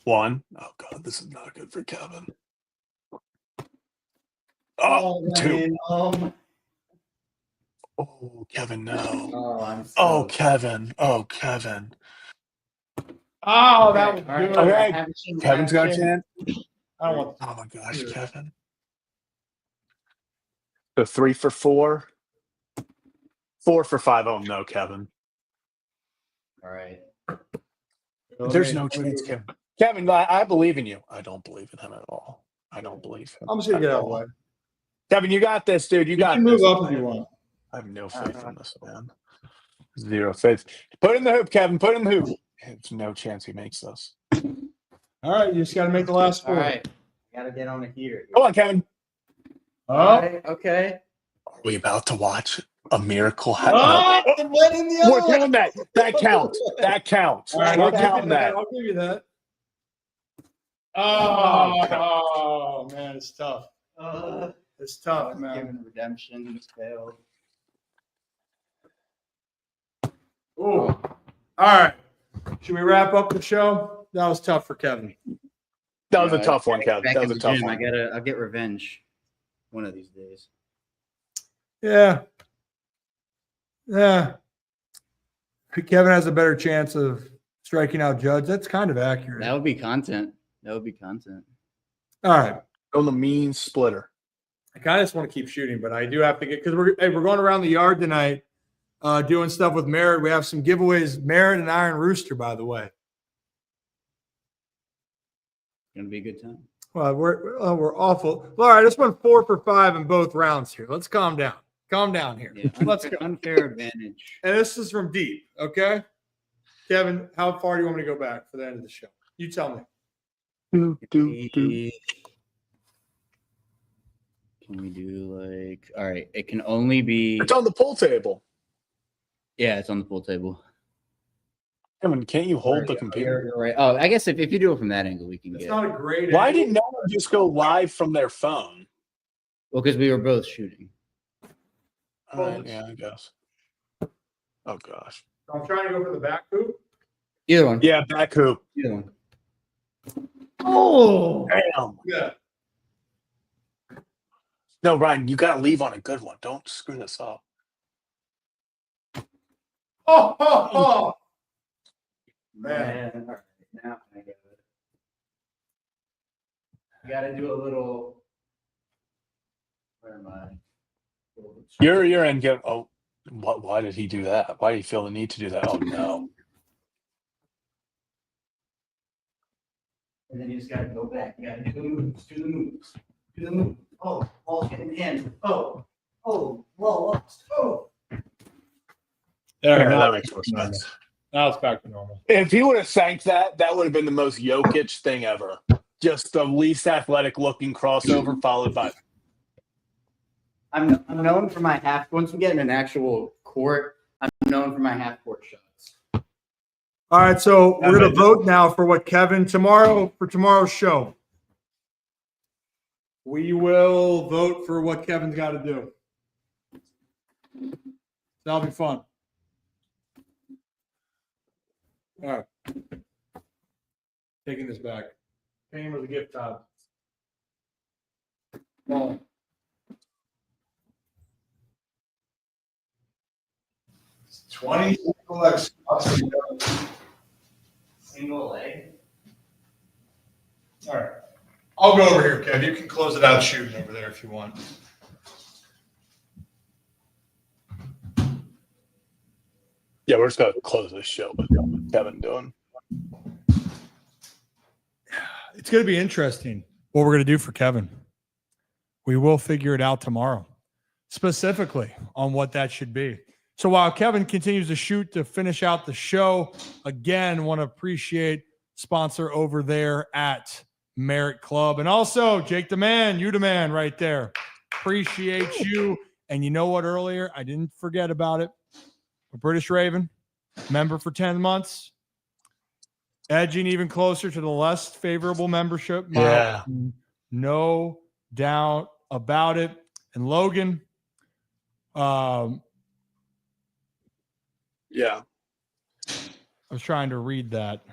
1. Oh God, this is not good for Kevin. Oh, 2. Oh, Kevin, no. Oh, I'm so Oh, Kevin. Oh, Kevin. Oh, that was All right, good. all right. Okay. Have a chin, Kevin's have got a chin. chance. I don't want Oh my gosh, Yeah. Kevin. So 3 for 4. 4 for 5. Oh no, Kevin. All right. There's no chance, Kevin. Kevin, I believe in you. I don't believe in him at all. I don't believe him. I'm just going to at get out of the all. way. Kevin, you got this, dude. You got can move this. up if you want. I have no faith in this man. 0 faith. Put it in the hoop, Kevin. Put it in the hoop. There's no chance he makes this. All right, you just got to make the last 4. All right. Got to get on the heater. Come on, Kevin. Oh, All right, okay. Are we about to watch a miracle oh, happen? it went in the We're other way. counting that. That counts. That counts. All right, We're I'll give you counting that. I'll give you that. Oh, man, it's tough. It's tough, man. Given redemption failed. Ooh. All right. Should we wrap up the show? That was tough for Kevin. That was a Yeah, tough one, Kevin. Back That in was a the tough gym, one. I'll get revenge one of these days. Yeah. Yeah. Kevin has a better chance of striking out Judge. That's kind of accurate. That would be content. That would be content. All right. On the mean splitter. I kind of just want to keep shooting, but I do have to get because we're going around the yard tonight, doing stuff with Merritt. We have some giveaways. Merritt and Iron Rooster, by the way. Gonna be a good time. Well, we're awful. All right, this went 4 for 5 in both rounds here. Let's calm down. Calm down here. Yeah, Let's go. Unfair advantage. And this is from deep, okay? Kevin, how far do you want me to go back for the end of the show? You tell me. Can we do like, all right, it can only be, It's on the pool table. yeah, it's on the pool table. Kevin, can't you hold the You're computer? right. Oh, I guess if you do it from that angle, we can It's get not a great Why angle. did no one just go live from their phone? well, because we were both shooting. Yeah, I guess. Oh gosh. I'm trying to go for the back hoop. Either one. Yeah, back hoop. Either one. Oh, Damn. yeah. No, Ryan, you got to leave on a good one. Don't screw this up. Oh. Man. All right, now I get it. You got to do a little. Where am I? You're in. Oh, why did he do that? Why do you feel the need to do that? Oh no. And then you just got to go back. You got to do the moves. Do the moves. Do the moves. Oh, ball's getting in. Oh, well lost. Oh. There, That makes more sense. Now it's back to normal. If he would have sanked that, that would have been the most Jokic thing ever. Just the least athletic looking crossover followed by. I'm known for my half. Once we get in an actual court, I'm known for my half court shots. All right, so we're going to vote now for what Kevin for tomorrow's show. We will vote for what Kevin's got to do. That'll be fun. All right. Taking this back. Paying with a gift card. Well, it's 20 Single leg. All right. I'll go over here, Kev. You can close it out shooting over there if you want. Yeah, we're just going to close this show with Kevin doing. It's going to be interesting what we're going to do for Kevin. We will figure it out tomorrow, specifically on what that should be. So while Kevin continues to shoot to finish out the show, again, want to appreciate sponsor over there at Merit Club. And also, Jake the Man, you the man right there. Appreciate you. And you know what, earlier, I didn't forget about it. A British Raven, member for 10 months, edging even closer to the less favorable membership. Yeah. No doubt about it. And Logan, Yeah. I was trying to read that.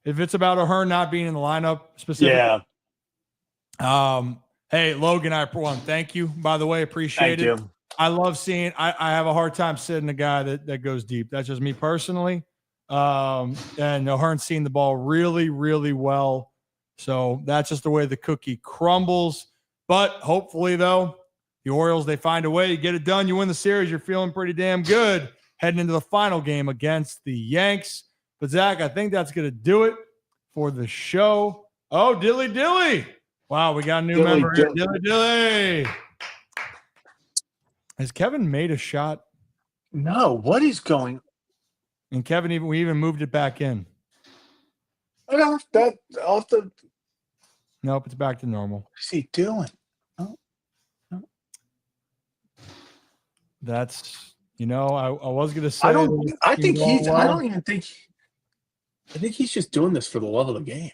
If it's about her not being in the lineup specifically. Yeah. Hey, Logan, I for one, thank you, by the way. Appreciate Thank it. you. I love seeing I have a hard time sitting a guy that goes deep. That's just me personally. And O'Hearn's seeing the ball really, really well. So that's just the way the cookie crumbles. But hopefully, though, the Orioles, they find a way to get it done. You win the series, you're feeling pretty damn good heading into the final game against the Yanks. But, Zach, I think that's going to do it for the show. Oh, Dilly Dilly. Wow, we got a new member here. Dilly Dilly. Has Kevin made a shot? No, what is going? And Kevin, we even moved it back in. I don't that off the. Nope, it's back to normal. What's he doing? That's, I was going to say. I think he's. I don't even think. I think he's just doing this for the love of the game.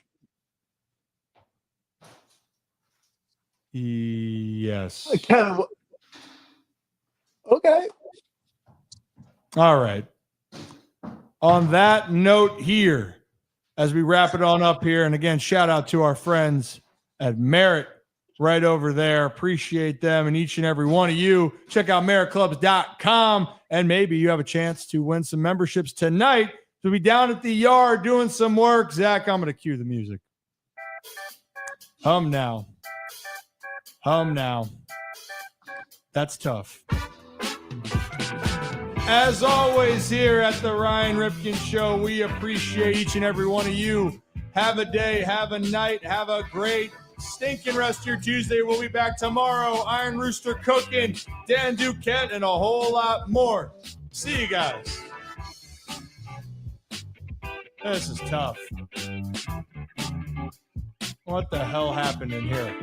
Yes. Okay. All right. On that note here, as we wrap it on up here, and again, shout out to our friends at Merit right over there. Appreciate them and each and every one of you. Check out meritclubs.com, and maybe you have a chance to win some memberships tonight. We'll be down at the yard doing some work. Zach, I'm going to cue the music. Hum now. That's tough. As always, here at the Ryan Ripken Show, we appreciate each and every one of you. Have a day, have a night, have a great stinking rest of your Tuesday. We'll be back tomorrow. Iron Rooster cooking, Dan Duquette, and a whole lot more. See you guys. This is tough. What the hell happened in here?